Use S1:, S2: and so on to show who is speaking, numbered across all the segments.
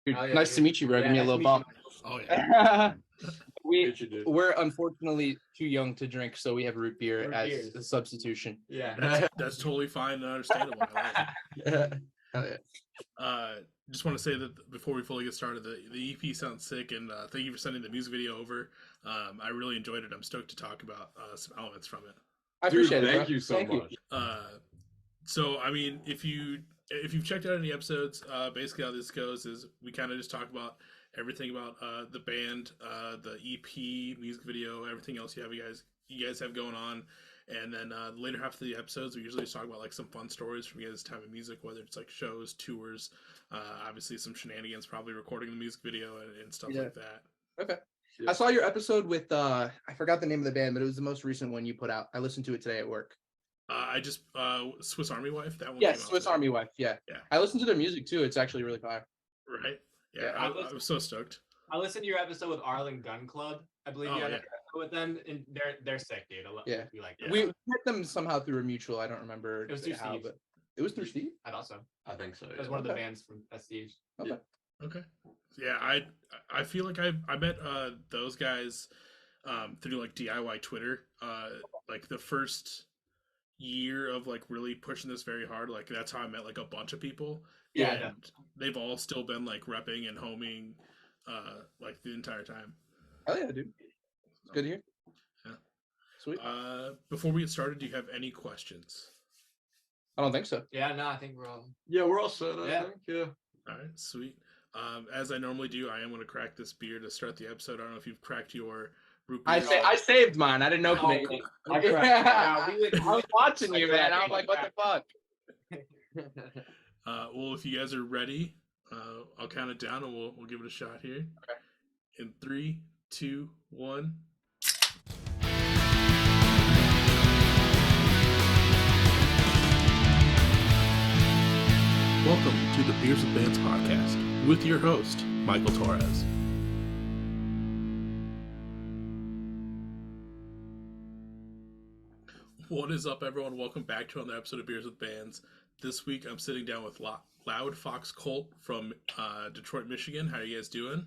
S1: Dude,
S2: Oh, yeah,
S1: nice to meet you, bro. Give me a
S2: nice
S1: little
S2: to
S1: bump.
S2: meet you.
S1: We're unfortunately too young to drink, so we have root beer
S2: Root
S1: as
S2: beers.
S1: a substitution.
S2: Yeah.
S3: That's totally fine and understandable. I like it.
S1: Hell yeah.
S3: Just want to say that before we fully get started, the EP sounds sick, and thank you for sending the music video over. I really enjoyed it. I'm stoked to talk about some elements from it.
S1: I appreciate it.
S4: Thank
S1: Bro.
S4: you so much.
S3: So, I mean, if you've checked out any episodes, basically how this goes is we kind of just talk about everything about the band, the EP, music video, everything else you guys have going on. And then the later half of the episodes, we usually just talk about like some fun stories from you guys' time in music, whether it's like shows, tours, obviously some shenanigans, probably recording the music video and stuff like that.
S1: Okay.
S4: Yeah.
S1: I saw your episode with I forgot the name of the band, but it was the most recent one you put out. I listened to it today at work.
S3: I just Swiss Army Wife. That one.
S1: Yes, Swiss Army Wife. Yeah.
S3: Yeah.
S1: I listened to their music too. It's actually really fire.
S3: Right. Yeah. I was so stoked.
S2: I listened to your episode with Arlen Gun Club. I believe you had an episode with them, and they're sick, dude. We like them.
S1: We met them somehow through a mutual. I don't remember.
S2: It was through Steve.
S1: But it was through Steve.
S2: I thought so.
S4: I think so.
S2: It was one of the bands from Steve.
S1: Okay.
S3: Okay. Yeah, I feel like I met those guys through like DIY Twitter. Like the first year of like really pushing this very hard. Like that's how I met like a bunch of people.
S1: Yeah.
S3: And they've all still been like repping and homing like the entire time.
S1: Oh yeah, dude. It's good to hear.
S3: Yeah.
S1: Sweet.
S3: Before we get started, do you have any questions?
S1: I don't think so.
S2: Yeah, no, I think we're all.
S4: Yeah, we're all set. I think. Yeah.
S3: All right, sweet. As I normally do, I am going to crack this beer to start the episode. I don't know if you've cracked your root beer.
S1: I saved mine. I didn't open it.
S2: I
S1: was watching you, man. I was like, what the fuck?
S3: Well, if you guys are ready, I'll count it down and we'll give it a shot here.
S1: Okay.
S3: In 3, 2, 1. Welcome to the Beers with Bands podcast with your host, Michael Torres. What is up, everyone? Welcome back to another episode of Beers with Bands. This week, I'm sitting down with LoudFoxCult from Detroit, Michigan. How are you guys doing?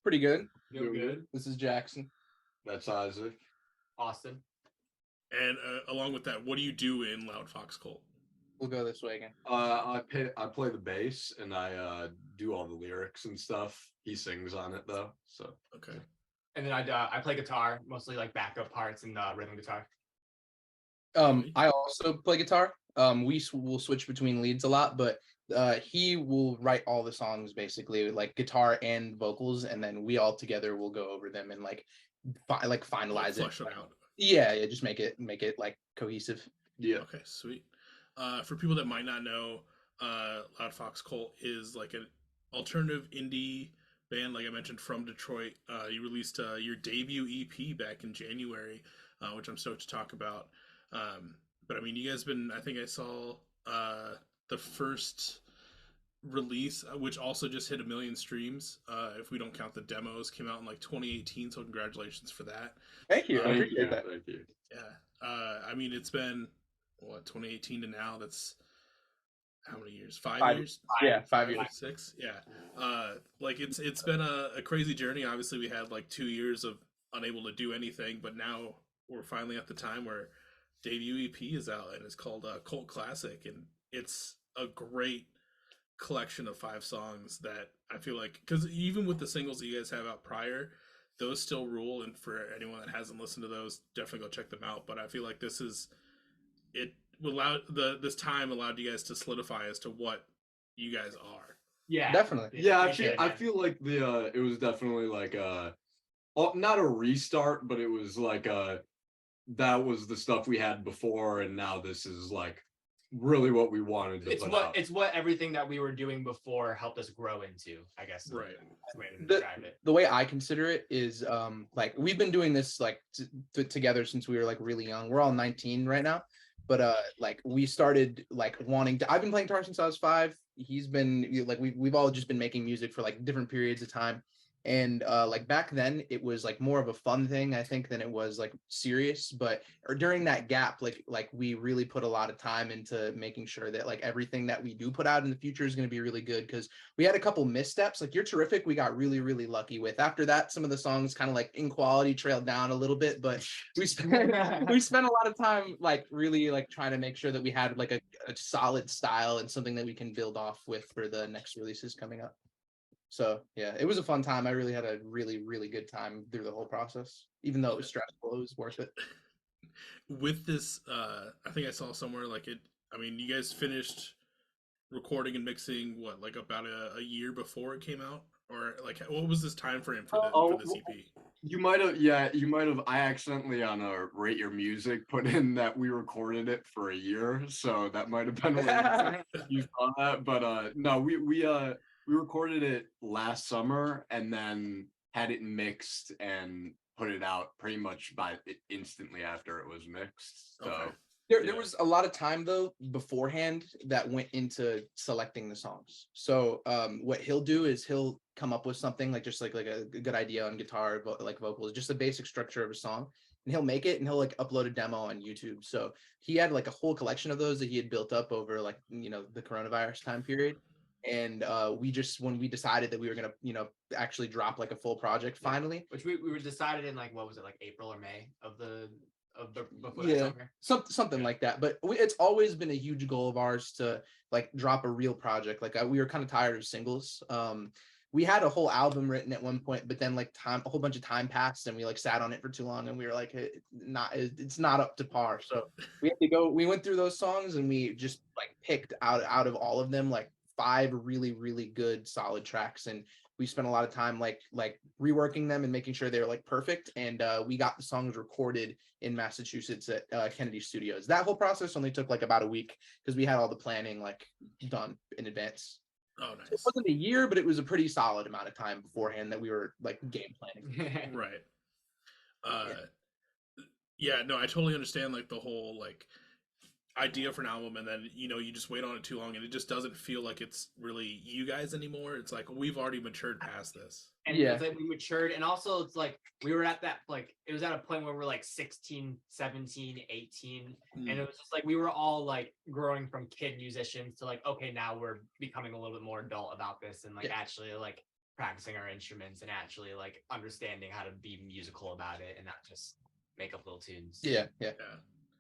S1: Pretty good.
S2: Doing good.
S1: This is Jackson.
S4: That's Isaac.
S2: Austin.
S3: And along with that, what do you do in LoudFoxCult?
S1: We'll go this way again.
S4: I play the bass and I do all the lyrics and stuff. He sings on it though. So
S3: Okay.
S2: And then I play guitar, mostly like backup parts and rhythm guitar.
S1: I also play guitar. We will switch between leads a lot, but he will write all the songs basically, like guitar and vocals, and then we all together will go over them and like finalize
S3: Flush it out.
S1: Yeah, just make it like cohesive.
S4: yeah.
S3: Okay, sweet. For people that might not know, LoudFoxCult is like an alternative indie band, like I mentioned, from Detroit. You released your debut EP back in January, which I'm stoked to talk about. But I mean, you guys I think I saw the first release, which also just hit 1 million streams. If we don't count the demos, came out in like 2018. So congratulations for that.
S1: Thank you. I appreciate that.
S4: Thank you.
S3: Yeah. I mean, it's been 2018 to now. That's how many years? 5 years?
S1: Yeah, 5 years.
S3: 6. Yeah. Like it's been a crazy journey. Obviously, we had like 2 years of unable to do anything, but now we're finally at the time where debut EP is out and it's called Cult Classic, and it's a great collection of 5 songs that I feel like, because even with the singles that you guys have out prior, those still rule, and for anyone that hasn't listened to those, definitely go check them out. But I feel like this time allowed you guys to solidify as to what you guys are.
S2: Yeah,
S1: definitely.
S4: Yeah, I feel like it was definitely like not a restart, but it was like that was the stuff we had before, and now this is like really what we wanted to
S2: it's what everything that we were doing before helped us grow into, I guess.
S3: Right.
S2: The way to describe it.
S1: The way I consider it is like we've been doing this like together since we were like really young. We're all 19 right now, but like we started like wanting to. I've been playing guitar since I was 5. He's been like we've all just been making music for like different periods of time, And like back then it was like more of a fun thing, I think, than it was like serious. But or during that gap, like we really put a lot of time into making sure that like everything that we do put out in the future is going to be really good, because we had a couple missteps. Like You're Terrific, we got really, really lucky with. After that, some of the songs kind of like in quality trailed down a little bit, but we spent a lot of time like really like trying to make sure that we had like a solid style and something that we can build off with for the next releases coming up. So yeah, it was a fun time. I really had a really, really good time through the whole process. Even though it was stressful, it was worth it.
S3: With this, I think I saw somewhere like it. I mean, you guys finished recording and mixing what, like about a year before it came out, or like what was this time frame for this EP?
S4: You might have, I accidentally on a Rate Your Music put in that we recorded it for a year, so that might have been where you saw that. But no, we recorded it last summer and then had it mixed and put it out pretty much instantly after it was mixed. So
S3: Okay.
S1: There was a lot of time though beforehand that went into selecting the songs. So what he'll do is he'll come up with something like just like a good idea on guitar, like vocals, just the basic structure of a song, and he'll make it and he'll like upload a demo on YouTube. So he had like a whole collection of those that he had built up over like the coronavirus time period. And when we decided that we were gonna actually drop like a full project finally,
S2: which we were decided in like, what was it, like April or May of the before
S1: yeah,
S2: that summer?
S1: something like that. But it's always been a huge goal of ours to like drop a real project. Like we were kind of tired of singles. We had a whole album written at one point, but then like a whole bunch of time passed and we like sat on it for too long and we were like, it's not up to par. So we went through those songs and we just like picked out of all of them like 5 really, really good solid tracks, and we spent a lot of time like reworking them and making sure they were like perfect. And we got the songs recorded in Massachusetts at Kennedy Studios. That whole process only took like about a week because we had all the planning like done in advance.
S3: Oh, nice.
S1: So it wasn't a year, but it was a pretty solid amount of time beforehand that we were like game planning.
S3: Right. Yeah, no, I totally understand like the whole like idea for an album, and then you just wait on it too long and it just doesn't feel like it's really you guys anymore. It's like we've already matured past this.
S2: And it's like we matured, and also it's like we were at that, like it was at a point where we're like 16, 17, 18, and it was just like we were all like growing from kid musicians to like, okay, now we're becoming a little bit more adult about this and like actually like practicing our instruments and actually like understanding how to be musical about it and not just make up little tunes.
S1: Yeah.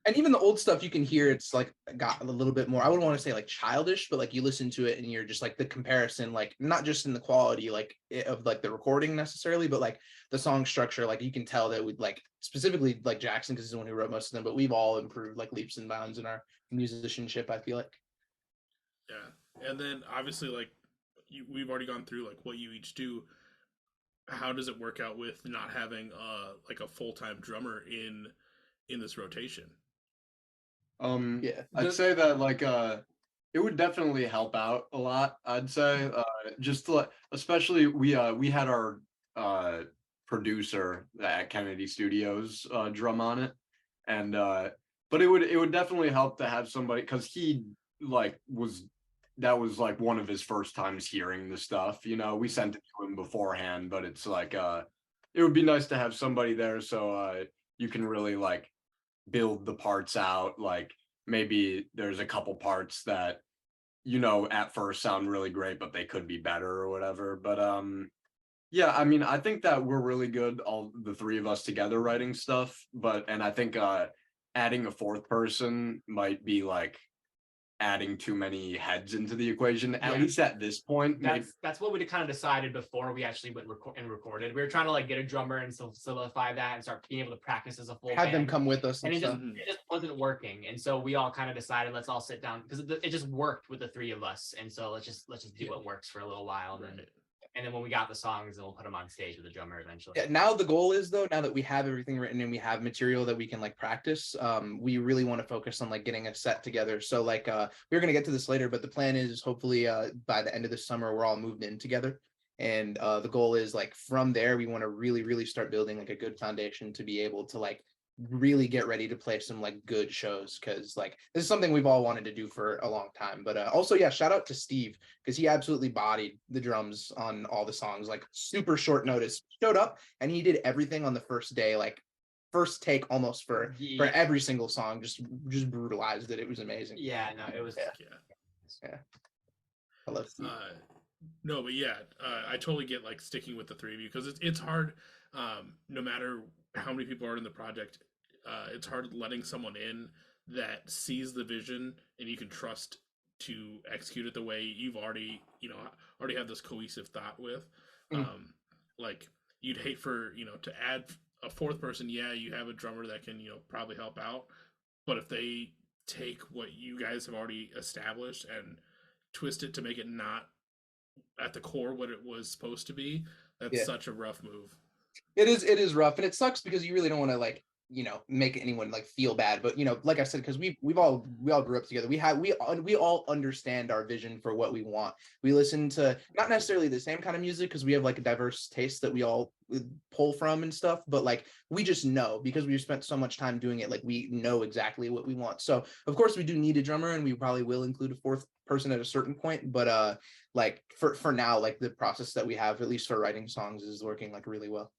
S1: And even the old stuff, you can hear it's like got a little bit more, I wouldn't want to say like childish, but like you listen to it and you're just like the comparison, like not just in the quality like of like the recording necessarily, but like the song structure, like you can tell that we'd like specifically like Jackson, because he's the one who wrote most of them, but we've all improved like leaps and bounds in our musicianship, I feel like.
S3: Yeah. And then obviously like we've already gone through like what you each do. How does it work out with not having like a full-time drummer in this rotation?
S4: I'd say that like it would definitely help out a lot. I'd say just like, especially we had our producer at Kennedy Studios drum on it, and but it would definitely help to have somebody, because he like that was like one of his first times hearing the stuff. We sent it to him beforehand, but it's like it would be nice to have somebody there so you can really like build the parts out. Like maybe there's a couple parts that at first sound really great but they could be better or whatever. But yeah, I mean, I think that we're really good, all the 3 of us together, writing stuff, and I think adding a 4th person might be like adding too many heads into the equation, at least at this point.
S2: That's what we kind of decided before we actually went and recorded. We were trying to like get a drummer and solidify that and start being able to practice as a full
S1: have
S2: band.
S1: Them come with us,
S2: and it just wasn't working. And so we all kind of decided, let's all sit down, because it just worked with the 3 of us. And so let's just do what works for a little while. And then when we got the songs, then we'll put them on stage with the drummer eventually.
S1: Yeah, now the goal is, though, now that we have everything written and we have material that we can like practice, we really want to focus on like getting a set together. So like we're going to get to this later, but the plan is hopefully by the end of the summer, we're all moved in together. And the goal is like from there, we want to really, really start building like a good foundation to be able to like really get ready to play some like good shows, because like this is something we've all wanted to do for a long time. But also, yeah, shout out to Steve, because he absolutely bodied the drums on all the songs, like super short notice, showed up and he did everything on the first day, like first take almost for every single song, just brutalized it. It was amazing.
S2: Yeah, no, it was
S1: yeah. I love Steve.
S3: No, but yeah, I totally get like sticking with the three of you, because it's hard. No matter how many people are in the project, it's hard letting someone in that sees the vision and you can trust to execute it the way you've already have this cohesive thought with. Like you'd hate for to add a fourth person. Yeah, you have a drummer that can probably help out, but if they take what you guys have already established and twist it to make it not at the core what it was supposed to be, that's such a rough move.
S1: It is rough, and it sucks because you really don't want to like make anyone like feel bad, but like I said, because we all grew up together, we all understand our vision for what we want. We listen to not necessarily the same kind of music because we have like a diverse taste that we all pull from and stuff, but like we just know, because we've spent so much time doing it, like we know exactly what we want. So of course we do need a drummer, and we probably will include a fourth person at a certain point, but like for now, like the process that we have, at least for writing songs, is working like really well.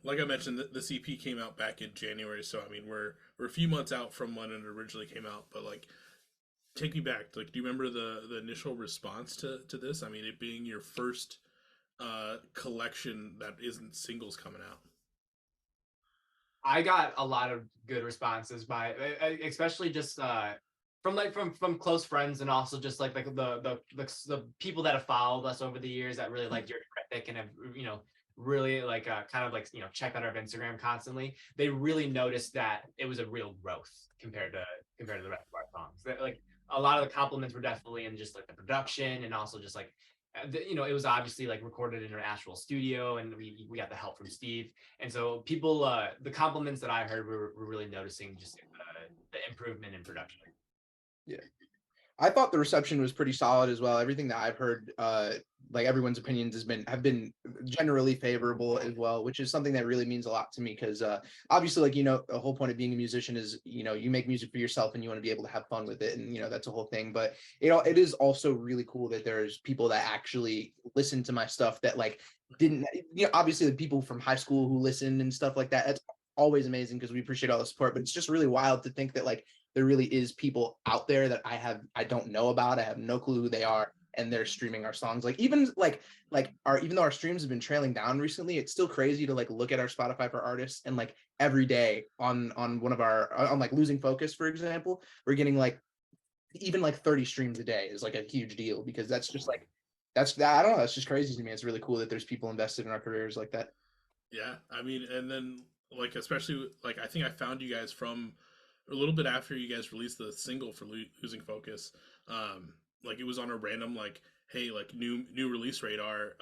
S3: Like I mentioned, this EP came out back in January, so I mean we're a few months out from when it originally came out. But like, take me back. Like, do you remember the initial response to this? I mean, it being your first collection that isn't singles coming out.
S2: I got a lot of good responses by, especially just from close friends, and also just like the people that have followed us over the years that really liked your traffic and have really like kind of like check out our Instagram constantly. They really noticed that it was a real growth compared to the rest of our songs. That, like, a lot of the compliments were definitely in just like the production, and also just like it was obviously like recorded in an actual studio, and we got the help from Steve. And so people, the compliments that I heard were really noticing just the improvement in production.
S1: Yeah, I thought the reception was pretty solid as well. Everything that I've heard, like everyone's opinions have been generally favorable as well, which is something that really means a lot to me, because obviously, like the whole point of being a musician is you make music for yourself and you want to be able to have fun with it, and that's a whole thing. But it is also really cool that there's people that actually listen to my stuff that like didn't obviously the people from high school who listen and stuff like that. That's always amazing because we appreciate all the support. But it's just really wild to think that like there really is people out there that I don't know about. I have no clue who they are, and they're streaming our songs. Like even though our streams have been trailing down recently, it's still crazy to like look at our Spotify for artists, and like every day on one of our on like Losing Focus, for example, we're getting like even like 30 streams a day is like a huge deal, because that's just like I don't know, that's just crazy to me. It's really cool that there's people invested in our careers like that.
S3: Yeah, I mean, and then like especially like I think I found you guys from a little bit after you guys released the single for Losing Focus. Like it was on a random like, hey, like new release radar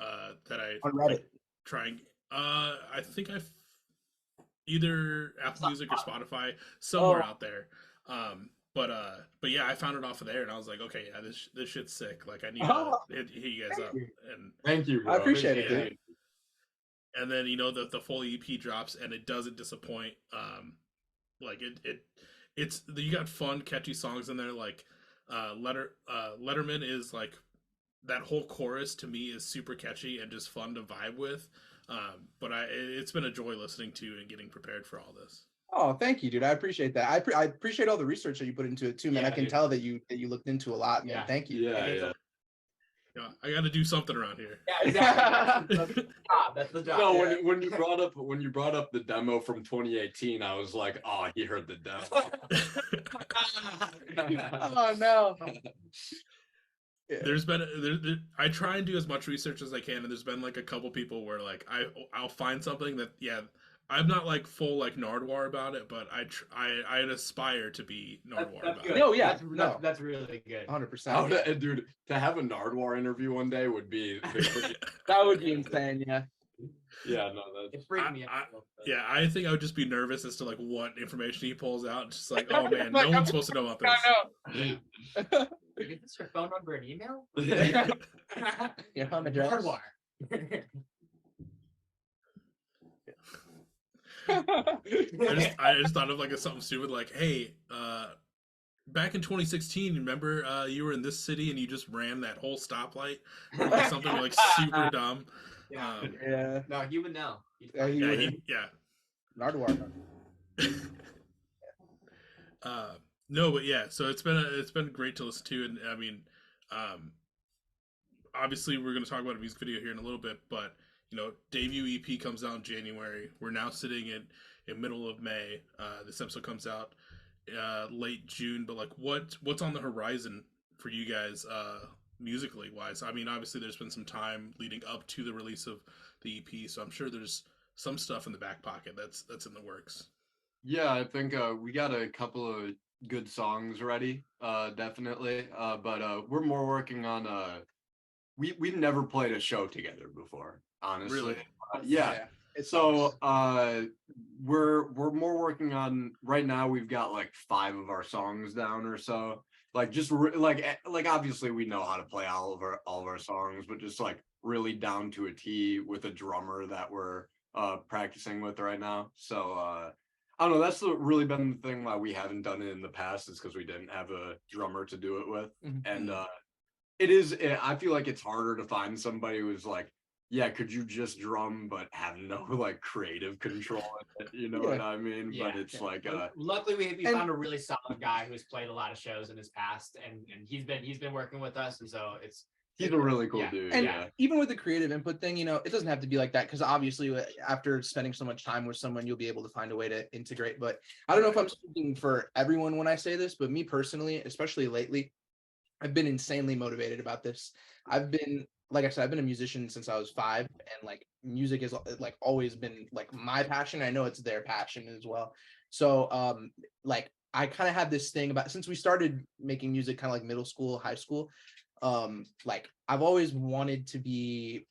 S3: that I
S1: on Reddit.
S3: Like, trying. I think I've either Apple Music or Spotify, somewhere out there. But yeah, I found it off of there, and I was like, okay, yeah, this shit's sick. Like I need to hit you guys up. And
S4: thank you, bro.
S1: I appreciate it, dude.
S3: And then the full EP drops, and it doesn't disappoint. Like it's you got fun, catchy songs in there. Like Letterman is like, that whole chorus to me is super catchy and just fun to vibe with. But it's been a joy listening to and getting prepared for all this.
S1: Oh, thank you, dude. I appreciate that. I appreciate all the research that you put into it too, man. I can tell that you looked into a lot, man. Thank you.
S4: Yeah.
S3: I got to do something around here.
S2: Yeah, exactly. That's the job.
S4: No, when you brought up the demo from 2018, I was like, oh, he heard the demo.
S1: Oh no.
S3: Yeah. I try and do as much research as I can, and there's been like a couple people where like I'll find something that I'm not like full like Nardwuar about it, but I aspire to be Nardwuar about it.
S1: No, yeah,
S2: that's really good.
S1: 100%.
S4: Dude, to have a Nardwuar interview one day would be
S1: that would be insane. Yeah.
S4: Yeah, no,
S2: it's freaking me out.
S3: Yeah, I think I would just be nervous as to like what information he pulls out. Just like, oh man, no one's supposed to know about this.
S2: No. Is this your phone number and email?
S1: Your home address.
S3: I just thought of like something stupid, like, hey, back in 2016, remember you were in this city and you just ran that whole stoplight, or like something like super dumb.
S2: Yeah.
S1: Yeah.
S2: No, he would know.
S1: Yeah, he
S3: Yeah,
S1: would.
S3: yeah. No, but yeah, so it's been great to listen to, and I mean, um, obviously we're going to talk about a music video here in a little bit, but debut EP comes out in January. We're now sitting in middle of May. This episode comes out late June, but like what's on the horizon for you guys musically wise? I mean, obviously there's been some time leading up to the release of the EP, so I'm sure there's some stuff in the back pocket that's in the works.
S4: Yeah, I think we got a couple of good songs ready, definitely. But we're more working on we've never played a show together before, honestly.
S3: Really?
S4: Yeah. So we're more working on right now. We've got like 5 of our songs down or so. Like just like obviously we know how to play all of our songs, but just like really down to a T with a drummer that we're practicing with right now. So I don't know. That's really been the thing why we haven't done it in the past, is because we didn't have a drummer to do it with. And I feel like it's harder to find somebody who's like, yeah, could you just drum but have no like creative control in it, you know what I mean?
S2: Yeah.
S4: But it's like
S2: luckily we found a really solid guy who's played a lot of shows in his past, and he's been working with us, and so
S4: he's a really cool dude.
S1: And even with the creative input thing, it doesn't have to be like that, because obviously after spending so much time with someone, you'll be able to find a way to integrate. But I don't know if I'm speaking for everyone when I say this, but me personally, especially lately, I've been insanely motivated about this. Like I said, I've been a musician since I was 5, and like music has like always been like my passion. I know it's their passion as well. So like I kind of have this thing about, since we started making music kind of like middle school, high school, like I've always wanted to be,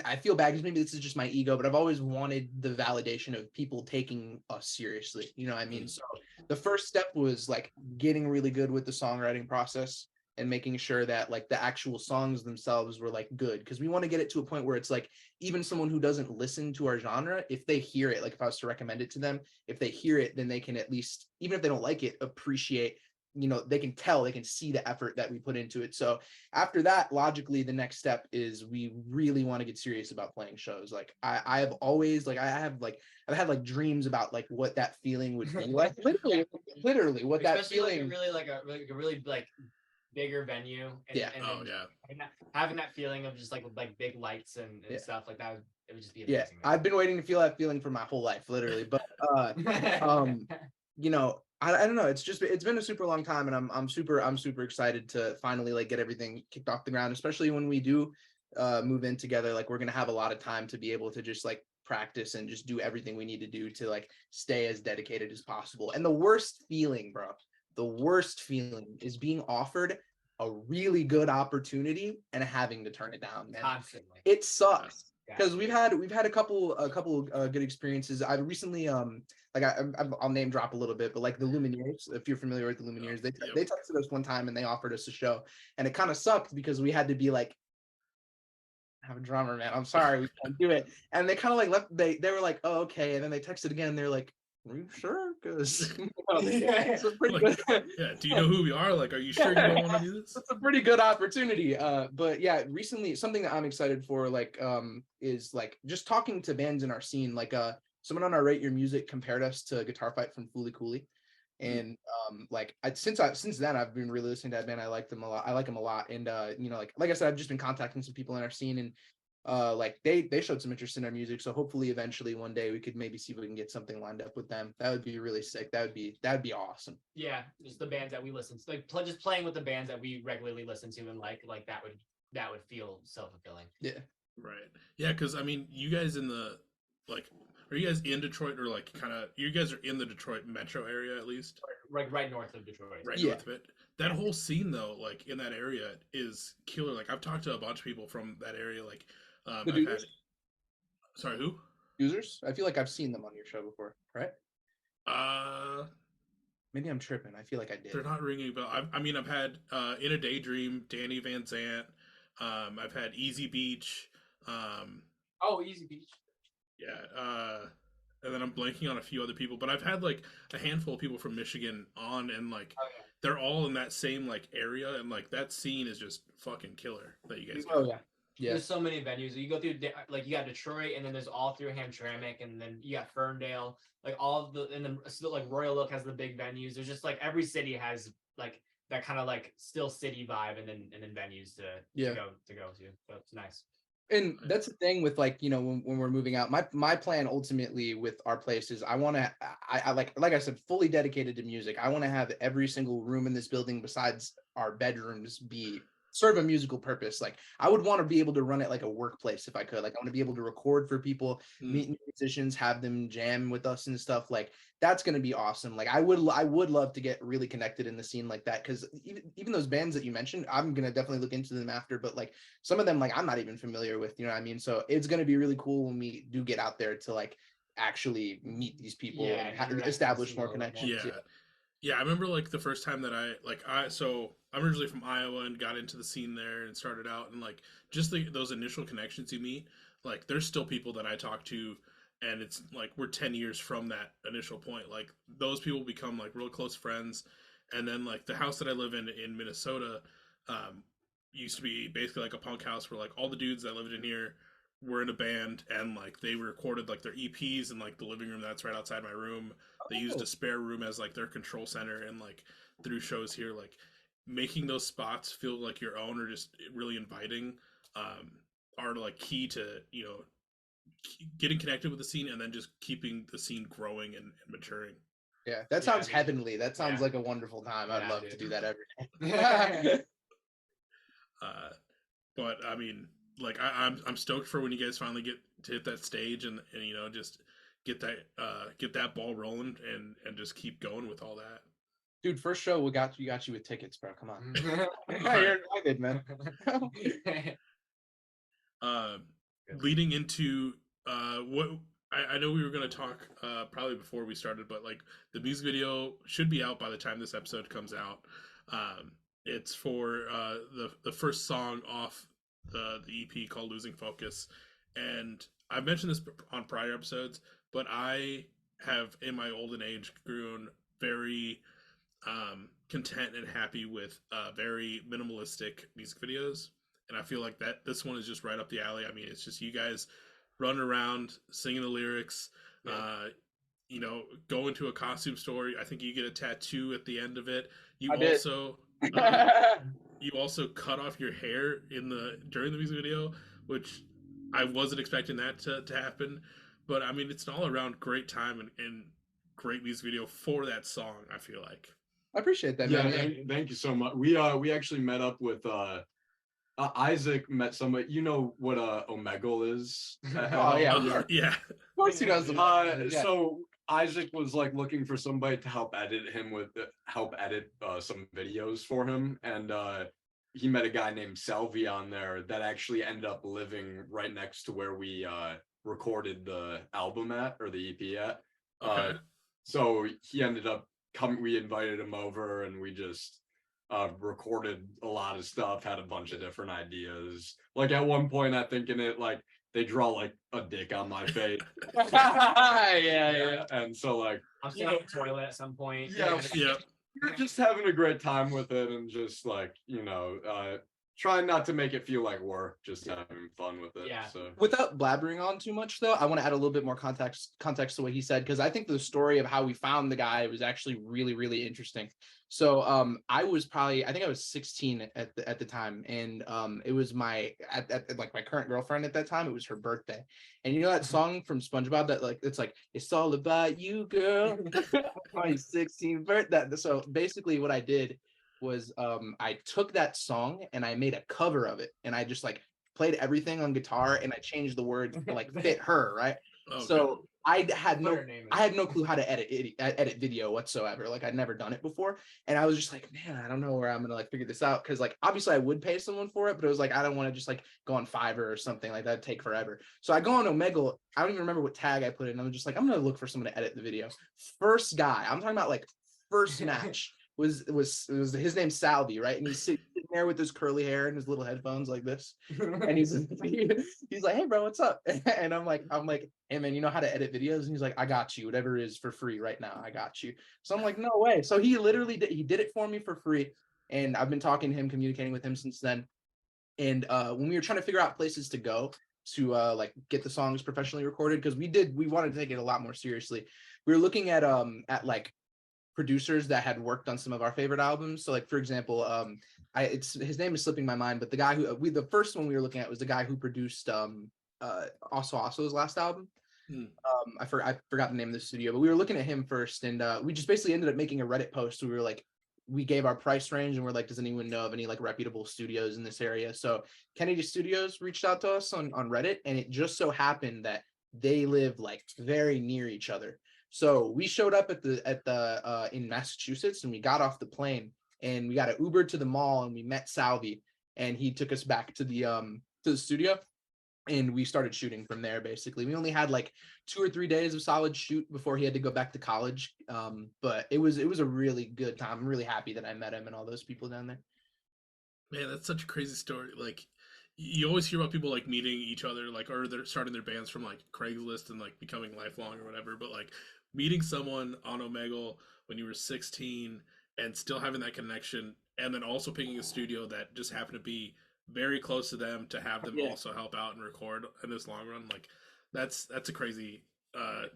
S1: I feel bad because maybe this is just my ego, but I've always wanted the validation of people taking us seriously. You know what I mean? So the first step was like getting really good with the songwriting process and making sure that like the actual songs themselves were like good, because we want to get it to a point where it's like even someone who doesn't listen to our genre, if they hear it, like if I was to recommend it to them, if they hear it, then they can at least, even if they don't like it, appreciate, they can tell, they can see the effort that we put into it. So after that, logically, the next step is we really want to get serious about playing shows. Like I have always like, I've had like dreams about like what that feeling would be like, literally what that feeling,
S2: like a really like bigger venue, and having that feeling of just like big lights and stuff like that, it would just be amazing.
S1: I've been waiting to feel that feeling for my whole life, literally. But I don't know, it's been a super long time, and I'm super excited to finally like get everything kicked off the ground, especially when we do move in together. Like we're gonna have a lot of time to be able to just like practice and just do everything we need to do to like stay as dedicated as possible. And the worst feeling is being offered a really good opportunity and having to turn it down, man.
S2: Constantly.
S1: It sucks, because we've had a couple good experiences. I recently like I'll name drop a little bit, but like the Lumineers, if you're familiar with the Lumineers, they texted us one time and they offered us a show, and it kind of sucked because we had to be like, have a drummer, man, I'm sorry, we can't do it. And they kind of like left, they were like, oh, okay, and then they texted again and they're like, are you sure? Because it's a pretty good.
S3: Do you know who we are? Like, are you sure you don't want to do this?
S1: It's a pretty good opportunity. But yeah, recently something that I'm excited for, like, is like just talking to bands in our scene. Like, someone on our Rate Your Music compared us to Guitar Fight from Fooly Cooley, and like since then I've been really listening to that band. I like them a lot, and like I said, I've just been contacting some people in our scene, and like they showed some interest in our music. So hopefully eventually one day we could maybe see if we can get something lined up with them. That would be really sick. That'd be awesome.
S2: Yeah, just the bands that we listen to, like just playing with the bands that we regularly listen to, and like that would feel self-fulfilling.
S1: Yeah.
S3: Right. Yeah, because I mean, you guys in the are you guys in Detroit, or like kind of, you guys are in the Detroit metro area at least?
S2: Right north of Detroit.
S3: Right north of it. That whole scene though, like in that area is killer. Like I've talked to a bunch of people from that area, like sorry, who?
S1: Users? I feel like I've seen them on your show before, right? Maybe I'm tripping. I feel like I did.
S3: They're not ringing a bell. I've had In a Daydream, Danny Van Zant. I've had Easy Beach.
S2: Oh, Easy Beach.
S3: Yeah. and then I'm blanking on a few other people, but I've had like a handful of people from Michigan on, and like they're all in that same like area, and like that scene is just fucking killer that you guys got.
S1: Oh yeah. Yeah.
S2: There's so many venues. You go through like you got Detroit, and then there's all through Hamtramck, and then you got Ferndale, like all of the, and then still like Royal Oak has the big venues. There's just like every city has like that kind of like still city vibe, and then venues to go to. So it's nice.
S1: And that's the thing with like, you know, when we're moving out, my plan ultimately with our place is I want to, I like I said, fully dedicated to music. I want to have every single room in this building besides our bedrooms serve a musical purpose. Like I would want to be able to run it like a workplace if I could. Like I want to be able to record for people, meet new musicians, have them jam with us and stuff. Like that's going to be awesome. Like I would love to get really connected in the scene like that, because even those bands that you mentioned, I'm going to definitely look into them after, but like some of them like I'm not even familiar with, you know what I mean? So it's going to be really cool when we do get out there to like actually meet these people and establish more connections.
S3: Yeah, I remember like the first time that so I'm originally from Iowa and got into the scene there and started out, and like just those initial connections you meet, like there's still people that I talk to, and it's like we're 10 years from that initial point. Like those people become like real close friends, and then like the house that I live in Minnesota used to be basically like a punk house where like all the dudes that lived in here were in a band, and like they recorded like their EPs in like the living room that's right outside my room. They used a spare room as like their control center, and like through shows here, like making those spots feel like your own or just really inviting are like key to, you know, getting connected with the scene and then just keeping the scene growing and maturing.
S1: Yeah, that sounds heavenly. That sounds like a wonderful time. I'd love to do that every day.
S3: But I mean, like I'm stoked for when you guys finally get to hit that stage and you know, just get that ball rolling and just keep going with all that.
S1: Dude, first show we got you with tickets, bro. Come on. You're invited, man.
S3: Leading into what I know we were going to talk probably before we started, but like the music video should be out by the time this episode comes out. It's for the first song off the EP called Losing Focus, and I've mentioned this on prior episodes, but I have in my olden age grown very content and happy with very minimalistic music videos, and I feel like that this one is just right up the alley. I mean, it's just you guys running around singing the lyrics, you know, go into a costume store. I think you get a tattoo at the end of it. You also cut off your hair during the music video, which I wasn't expecting that to happen. But I mean, it's an all around great time and great music video for that song, I feel like.
S1: I appreciate that, man.
S4: Thank you so much. We actually met up with Isaac met somebody. You know what Omegle is?
S1: Yeah. Of course he does.
S4: So Isaac was like looking for somebody to help edit some videos for him, and he met a guy named Selvi on there that actually ended up living right next to where we recorded the album at, or the EP at.
S3: Okay.
S4: So he ended up coming. We invited him over, and we just recorded a lot of stuff, had a bunch of different ideas. Like at one point, I think in it, like they draw like a dick on my face.
S1: yeah.
S4: And so like
S2: I'm sitting on the toilet at some point.
S4: Yeah. You're just having a great time with it, and just like, you know, trying not to make it feel like work, just having fun with it.
S2: Yeah.
S4: So
S1: without blabbering on too much though, I want to add a little bit more context to what he said, because I think the story of how we found the guy was actually really, really interesting. So I think I was 16 at the time, and it was my current girlfriend at that time. It was her birthday, and you know that song from SpongeBob that like it's all about you, girl. My 16th birthday. So basically, what I did was I took that song and I made a cover of it, and I just like played everything on guitar, and I changed the words to like fit her, right? Okay. So I had no clue how to edit video whatsoever. Like I'd never done it before, and I was just like, man, I don't know where I'm gonna like figure this out, because like obviously I would pay someone for it, but it was like I don't want to just like go on Fiverr or something like that'd take forever. So I go on Omegle. I don't even remember what tag I put in. I'm just like, I'm gonna look for someone to edit the video. First guy, I'm talking about like first match was his name's Salvi, right? And he's sitting there with his curly hair and his little headphones like this, and he's like, "Hey, bro, what's up?" And I'm like, "Hey, man, you know how to edit videos?" And he's like, "I got you. Whatever it is for free right now, I got you." So I'm like, "No way!" So he literally did it for me for free, and I've been talking to him, communicating with him since then. And when we were trying to figure out places to go to like get the songs professionally recorded, because we wanted to take it a lot more seriously. We were looking at like producers that had worked on some of our favorite albums. So like, for example, his name is slipping my mind, but the guy who the first one we were looking at was the guy who produced Osso's last album. I forgot the name of the studio, but we were looking at him first, and we just basically ended up making a Reddit post. We were like, we gave our price range, and we're like, does anyone know of any like reputable studios in this area? So Kennedy Studios reached out to us on Reddit, and it just so happened that they live like very near each other. So we showed up at the in Massachusetts, and we got off the plane, and we got an Uber to the mall, and we met Salvi, and he took us back to the studio, and we started shooting from there. Basically, we only had like 2 or 3 days of solid shoot before he had to go back to college. But it was a really good time. I'm really happy that I met him and all those people down there.
S3: Man, that's such a crazy story. Like, you always hear about people like meeting each other, like, or they're starting their bands from like Craigslist and like becoming lifelong or whatever. But like meeting someone on Omegle when you were 16 and still having that connection, and then also picking a studio that just happened to be very close to them to have them also help out and record in this long run, like that's a crazy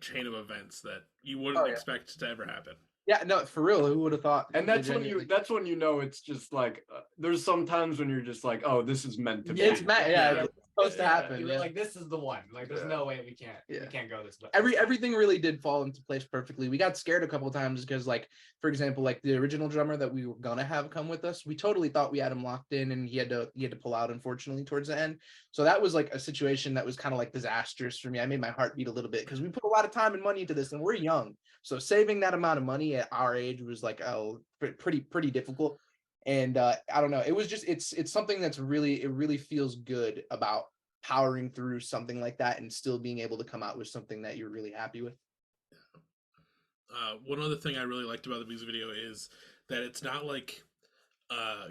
S3: chain of events that you wouldn't expect to ever happen.
S1: Yeah, no, for real. Who would have thought?
S4: And that's when you know it's just like there's some times when you're just like, oh, this is meant to be.
S1: It's meant, it's supposed to happen.
S2: You were like, this is the one. Like, there's no way we can't go this way.
S1: Everything really did fall into place perfectly. We got scared a couple of times because, like, for example, like the original drummer that we were gonna have come with us, we totally thought we had him locked in, and he had to pull out, unfortunately, towards the end. So that was like a situation that was kind of like disastrous for me. I made my heart beat a little bit because we put a lot of time and money into this, and we're young. So saving that amount of money at our age was like pretty difficult. And I don't know. It was just it's something that's really feels good about powering through something like that and still being able to come out with something that you're really happy with.
S3: One other thing I really liked about the music video is that it's not like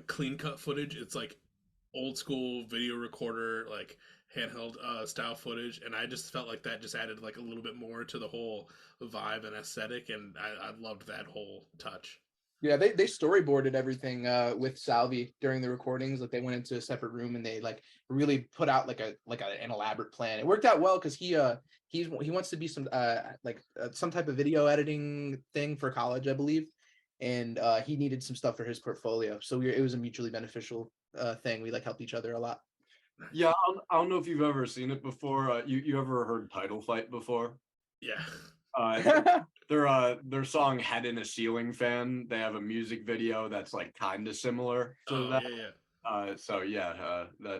S3: clean cut footage. It's like old school video recorder, like handheld style footage, and I just felt like that just added like a little bit more to the whole vibe and aesthetic, and I loved that whole touch.
S1: Yeah, they storyboarded everything with Salvi during the recordings. Like, they went into a separate room and they like really put out like an elaborate plan. It worked out well because he wants to be some type of video editing thing for college, I believe, and he needed some stuff for his portfolio. So it was a mutually beneficial thing. We like helped each other a lot.
S4: Yeah, I don't know if you've ever seen it before. You ever heard Title Fight before?
S3: Yeah.
S4: Their song "Head in a Ceiling Fan." They have a music video that's like kind of similar to that.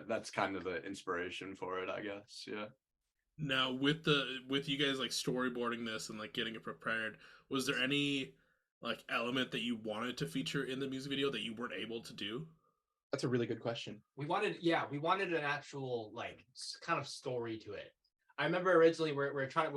S4: That's kind of the inspiration for it, I guess. Yeah.
S3: Now with you guys like storyboarding this and like getting it prepared, was there any like element that you wanted to feature in the music video that you weren't able to do?
S1: That's a really good question.
S2: We wanted an actual like kind of story to it. I remember originally we were trying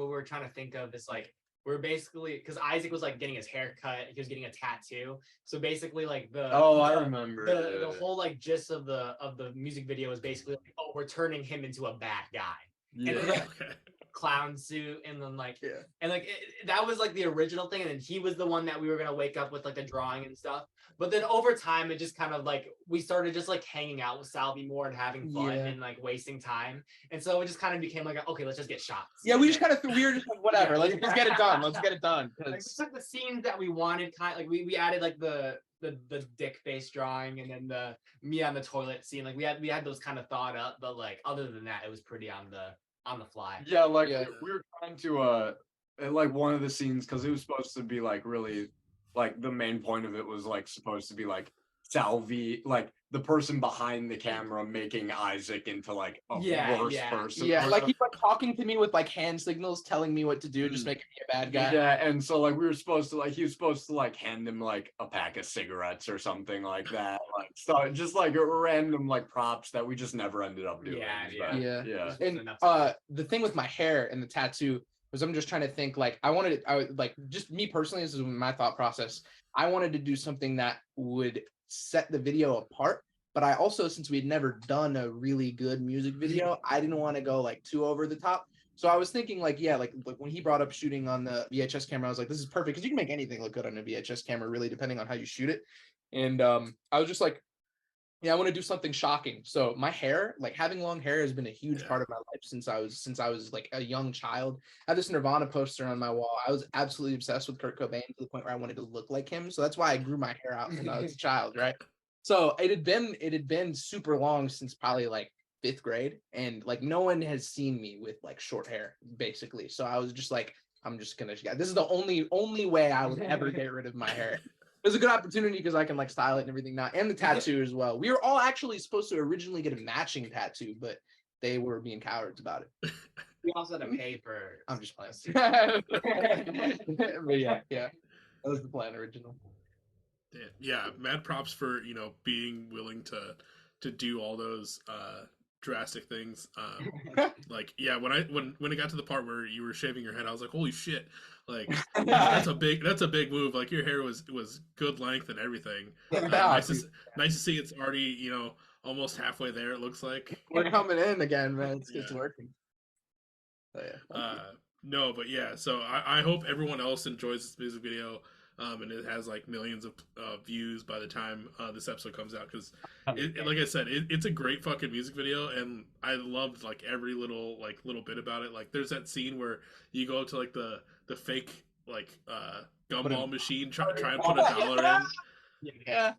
S2: to think of this, like, we're basically, because Isaac was like getting his hair cut, he was getting a tattoo. So basically like
S4: I remember
S2: the whole like gist of the music video is basically like, oh, we're turning him into a bad guy.
S4: Yeah.
S2: And then, like, clown suit, and then like and like that was like the original thing, and then he was the one that we were gonna wake up with like the drawing and stuff. But then over time it just kind of like we started just like hanging out with Salvi more and having fun and like wasting time, and so it just kind of became like, okay, let's just get shots.
S1: Yeah, we just kind of we were just like, whatever, let's get it done. Let's get it done.
S2: Like, we took the scenes that we wanted, kind of like we added like the dick face drawing, and then the me on the toilet scene. Like we had those kind of thought up, but like other than that, it was pretty on the fly.
S4: Yeah, like we were trying to like one of the scenes, because it was supposed to be like really like the main point of it was like supposed to be like Salvi, like the person behind the camera, making Isaac into like a worse person.
S1: Yeah, like he's like talking to me with like hand signals, telling me what to do, just making me a bad guy.
S4: Yeah, and so like he was supposed to like hand him like a pack of cigarettes or something like that. Like, so just like random like props that we just never ended up doing.
S1: And the thing with my hair and the tattoo because I'm just trying to think like I just me personally, this is my thought process. I wanted to do something that would set the video apart, but I also, since we'd never done a really good music video, I didn't want to go like too over the top. So I was thinking like, yeah, like when he brought up shooting on the VHS camera, I was like, this is perfect because you can make anything look good on a VHS camera, really, depending on how you shoot it. And I was just like, yeah, I want to do something shocking. So my hair, like having long hair, has been a huge part of my life since I was like a young child. I had this Nirvana poster on my wall. I was absolutely obsessed with Kurt Cobain to the point where I wanted to look like him. So that's why I grew my hair out when I was a child, right? So it had been super long since probably like fifth grade, and like no one has seen me with like short hair, basically. So I was just like, I'm just gonna. This is the only way I would ever get rid of my hair. It was a good opportunity because I can like style it and everything now, and the tattoo as well. We were all actually supposed to originally get a matching tattoo, but they were being cowards about it.
S2: We also had to pay for.
S1: I'm just playing. But yeah, that was the plan original.
S3: Yeah, mad props for being willing to do all those drastic things. Like when it got to the part where you were shaving your head, I was like, holy shit! Like that's a big move. Like your hair was good length and everything. Nice to see it's already almost halfway there. It looks like
S1: we're coming in again, man. It's working. So, yeah.
S3: No, but yeah. So I hope everyone else enjoys this music video. And it has like millions of views by the time this episode comes out, because like I said, it's a great fucking music video, and I loved like every little bit about it. Like there's that scene where you go to like the fake like gumball machine, try and put $1 in.
S1: Yeah,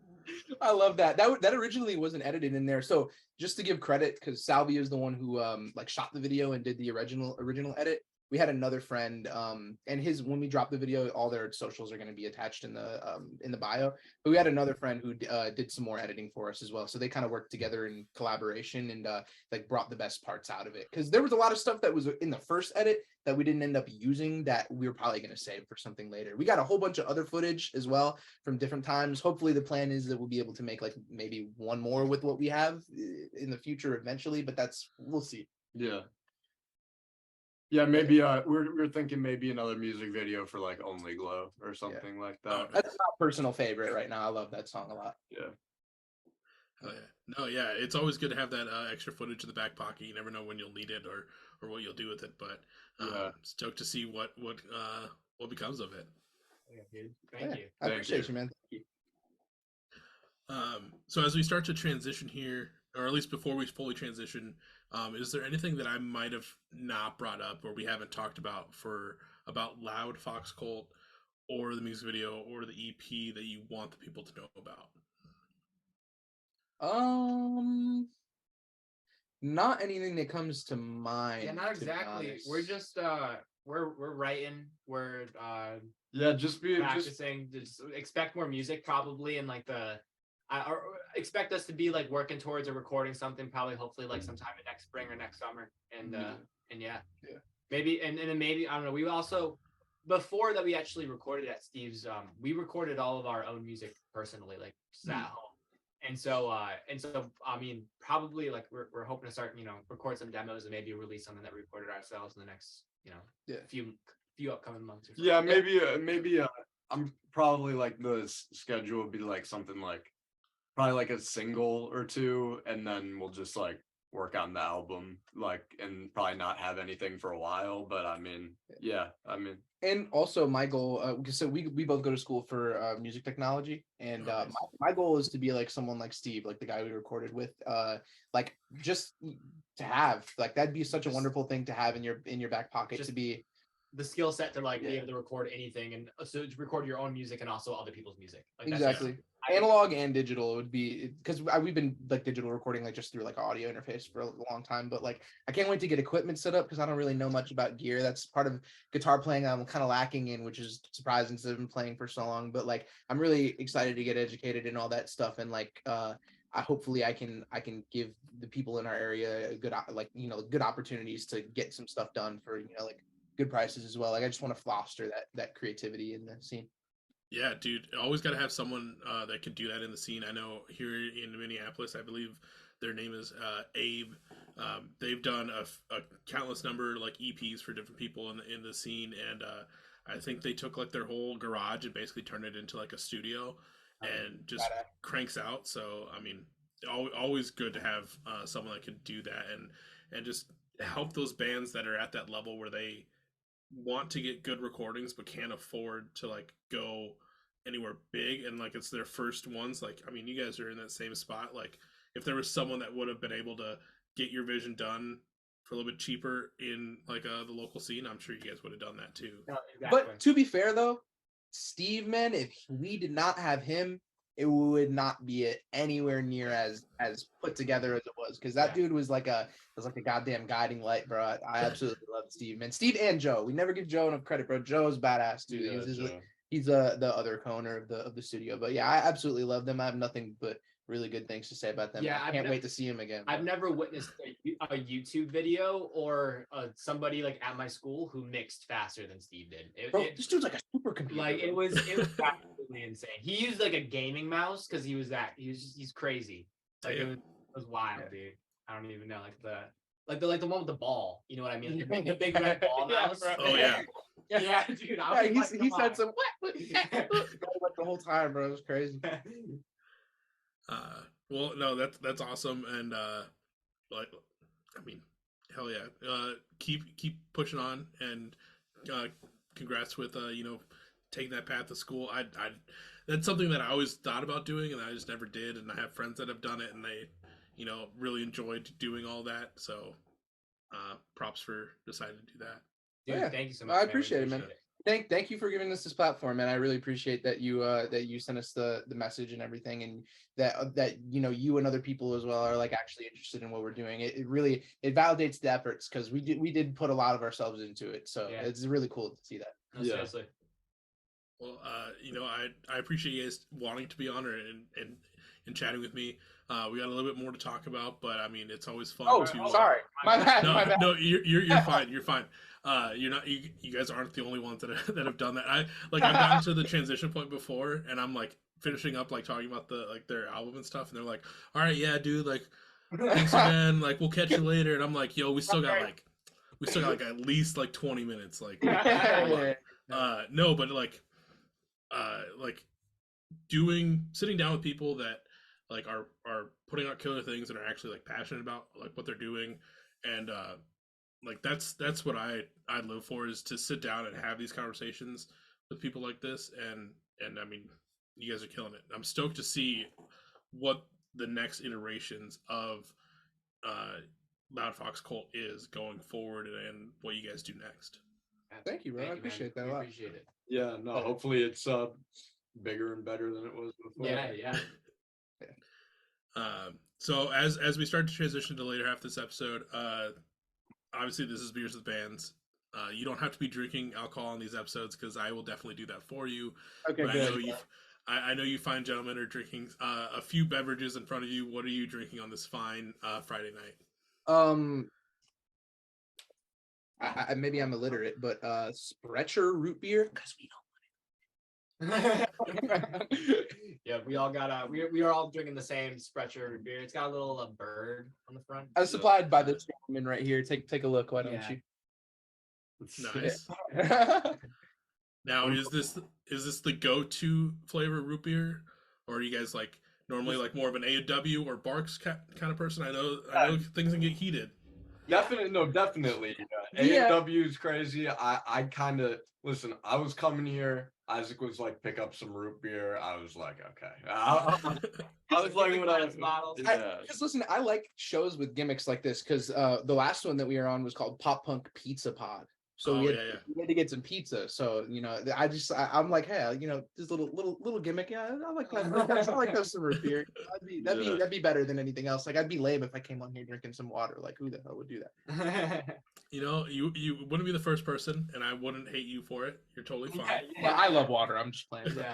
S1: I love that. That originally wasn't edited in there. So just to give credit, because Salvia is the one who like shot the video and did the original edit. We had another friend, and when we drop the video, all their socials are going to be attached in the bio. But we had another friend who did some more editing for us as well. So they kind of worked together in collaboration and like brought the best parts out of it. Because there was a lot of stuff that was in the first edit that we didn't end up using that we were probably going to save for something later. We got a whole bunch of other footage as well from different times. Hopefully the plan is that we'll be able to make like maybe one more with what we have in the future eventually, but we'll see.
S4: Yeah, maybe we're thinking maybe another music video for like Only Glow or something like that.
S1: That's my personal favorite right now. I love that song a lot.
S4: Yeah.
S3: Oh yeah. No, yeah. It's always good to have that extra footage in the back pocket. You never know when you'll need it or what you'll do with it. But stoked to see what becomes of it.
S2: Yeah, dude. Thank you.
S1: I appreciate you, man. Thank
S3: you. So as we start to transition here, or at least before we fully transition, is there anything that I might have not brought up or we haven't talked about LoudFoxCult or the music video or the EP that you want the people to know about?
S1: Not anything that comes to mind.
S2: Yeah, not exactly. We're just we're writing. We're
S4: just
S2: practicing. Just expect more music probably, and like or expect us to be like working towards or recording something probably hopefully like sometime in next spring or next summer, and maybe and then maybe I don't know. We also, before that we actually recorded at Steve's, we recorded all of our own music personally, like just at home. And so I mean, probably like we're hoping to start, record some demos and maybe release something that we recorded ourselves in the next, few upcoming months. Or something.
S4: Yeah, maybe I'm probably like the schedule would be like something like probably like a single or two, and then we'll just like work on the album, like, and probably not have anything for a while. But I mean,
S1: and also my goal, so we both go to school for music technology, and my goal is to be like someone like Steve, like the guy we recorded with, like just to have like that'd be such a wonderful thing to have in your back pocket, just to be
S2: the skill set to like be able to record anything, and so to record your own music and also other people's music. Like,
S1: exactly. Analog and digital would be, because we've been like digital recording like just through like audio interface for a long time, but like I can't wait to get equipment set up because I don't really know much about gear. That's part of guitar playing I'm kind of lacking in, which is surprising since I've been playing for so long. But like I'm really excited to get educated in all that stuff, and like hopefully I can give the people in our area a good good opportunities to get some stuff done for like good prices as well. Like I just want to foster that creativity in the scene.
S3: Yeah, dude, always got to have someone that can do that in the scene. I know here in Minneapolis, I believe their name is Abe. They've done a countless number like EPs for different people in the scene, and I think they took like their whole garage and basically turned it into like a studio and just cranks out. So I mean, always good to have someone that can do that and just help those bands that are at that level where they want to get good recordings but can't afford to like go anywhere big, and like it's their first ones. Like, I mean, you guys are in that same spot. Like, if there was someone that would have been able to get your vision done for a little bit cheaper in like the local scene, I'm sure you guys would have done that too.
S2: No, exactly.
S1: But to be fair though, Steve, man, if we did not have him, it would not be anywhere near as put together as it was, because that dude was like a goddamn guiding light, bro. I absolutely love Steve, man. Steve and Joe. We never give Joe enough credit, bro. Joe's badass, dude. He's the other co-owner of the studio. But yeah, I absolutely love them. I have nothing but really good things to say about them.
S2: Yeah,
S1: I can't wait to see him again.
S2: I've never witnessed a YouTube video or somebody like at my school who mixed faster than Steve did.
S1: This dude's like a supercomputer.
S2: Like it was absolutely insane. He used like a gaming mouse because he's crazy. Like it was wild, dude. I don't even know, like the one with the ball. You know what I mean? Like the big red ball mouse.
S3: Oh yeah.
S2: Yeah, dude.
S1: He said some what the whole time, bro. It was crazy.
S3: Well, no, that's awesome, and like, I mean, hell yeah, keep pushing on, and congrats with taking that path to school. I that's something that I always thought about doing, and I just never did, and I have friends that have done it, and they really enjoyed doing all that. So props for deciding to do that.
S2: Dude, thank you so much.
S1: I appreciate it, man. Thank you for giving us this platform, man. I really appreciate that you sent us the message and everything, and that you and other people as well are like actually interested in what we're doing. It really validates the efforts, because we did put a lot of ourselves into it. So it's really cool to see that.
S2: No, seriously.
S3: Well, I appreciate you guys wanting to be on and chatting with me. We got a little bit more to talk about, but I mean, it's always fun.
S1: Sorry, my bad.
S3: No, you're fine. You're fine. You're not. You guys aren't the only ones that have done that. I've gotten to the transition point before, and I'm like finishing up like talking about their album and stuff, and they're like, "All right, yeah, dude, like, thanks again. Like, we'll catch you later." And I'm like, "Yo, we still got at least like 20 minutes." Like, no, but like sitting down with people that like are putting out killer things and are actually like passionate about like what they're doing, and like that's what I live for, is to sit down and have these conversations with people like this, and I mean, you guys are killing it. I'm stoked to see what the next iterations of LoudFoxCult is going forward, and what you guys do next.
S1: Thank you, bro. I appreciate that a lot.
S2: Appreciate it.
S4: Yeah, no, hopefully it's bigger and better than it was before.
S2: Yeah.
S3: So as we start to transition to the later half of this episode, obviously this is Beers with Bands. You don't have to be drinking alcohol on these episodes, because I will definitely do that for you.
S1: Okay,
S3: but
S1: good.
S3: I know you fine gentlemen are drinking a few beverages in front of you. What are you drinking on this fine Friday night?
S1: Maybe I'm illiterate, but Sprecher root beer, because we
S2: Yeah, we all got we are all drinking the same Sprecher beer. It's got a little bird on the front.
S1: I was supplied by this gentleman right here. Take a look, why don't you?
S3: Nice. Now, is this the go-to flavor root beer, or are you guys like normally like more of an A&W or Barks kind of person? I know things can get heated.
S4: Definitely. A&W is crazy. I kind of listen. I was coming here. Isaac was like, pick up some root beer. I was like, okay. I was like, what I was bottles.
S1: Because listen, I like shows with gimmicks like this, because the last one that we were on was called Pop Punk Pizza Pod. So we had to get some pizza. So I'm like, hey, this little gimmick. Yeah, I like that. I like those some root beer. That'd be better than anything else. Like, I'd be lame if I came on here drinking some water. Like, who the hell would do that?
S3: You wouldn't be the first person, and I wouldn't hate you for it. You're totally fine.
S1: Yeah, I love water. I'm just playing.
S2: Yeah,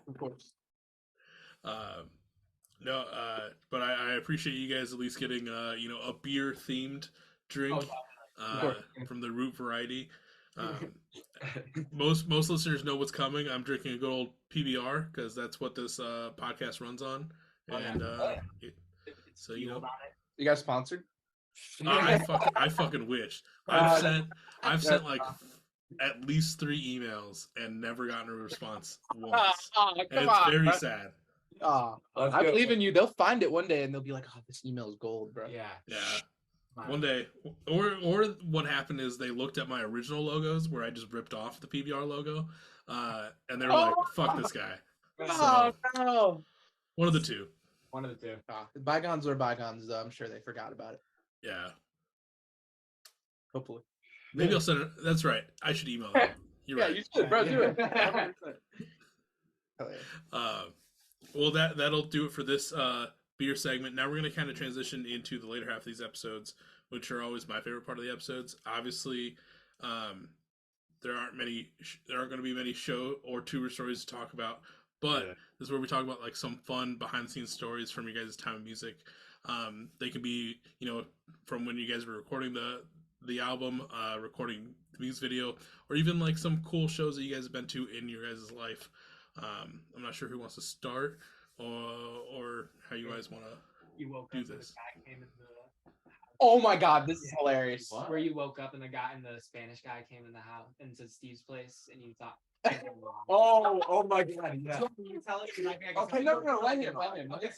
S1: of course.
S3: No, but I appreciate you guys at least getting a beer themed drink. From the root variety. Most listeners know what's coming. I'm drinking a good old PBR, because that's what this podcast runs on. And so
S1: you guys sponsored?
S3: I fucking wish. I've sent like at least 3 emails and never gotten a response once. And
S1: Come
S3: it's
S1: on,
S3: very
S1: bro.
S3: sad.
S1: I believe in you. They'll find it one day and they'll be like, "Oh, this email is gold, bro."
S2: Yeah.
S3: One day, or what happened is they looked at my original logos where I just ripped off the PBR logo, and they were like, "Fuck this guy."
S1: Oh no!
S3: One of the two.
S2: One of the two.
S1: Bygones are bygones, though. I'm sure they forgot about it.
S3: Yeah.
S1: Hopefully.
S3: Maybe I'll send it. That's right. I should email them. You're right.
S1: You should, bro. Do it.
S3: Well, that'll do it for this beer segment. Now we're going to kind of transition into the later half of these episodes, which are always my favorite part of the episodes. Obviously, there aren't going to be many show or tour stories to talk about, but this is where we talk about like some fun behind the scenes stories from your guys' time of music. They can be, from when you guys were recording the album, recording the music video, or even like some cool shows that you guys have been to in your guys' life. I'm not sure who wants to start or how you guys want to do this.
S1: Oh my God, this is hilarious.
S2: What? Where you woke up and the Spanish guy came in the house into Steve's place and you thought.
S4: Oh my God, yeah.
S2: So can you tell it?
S1: Okay, no, let him.
S2: Okay.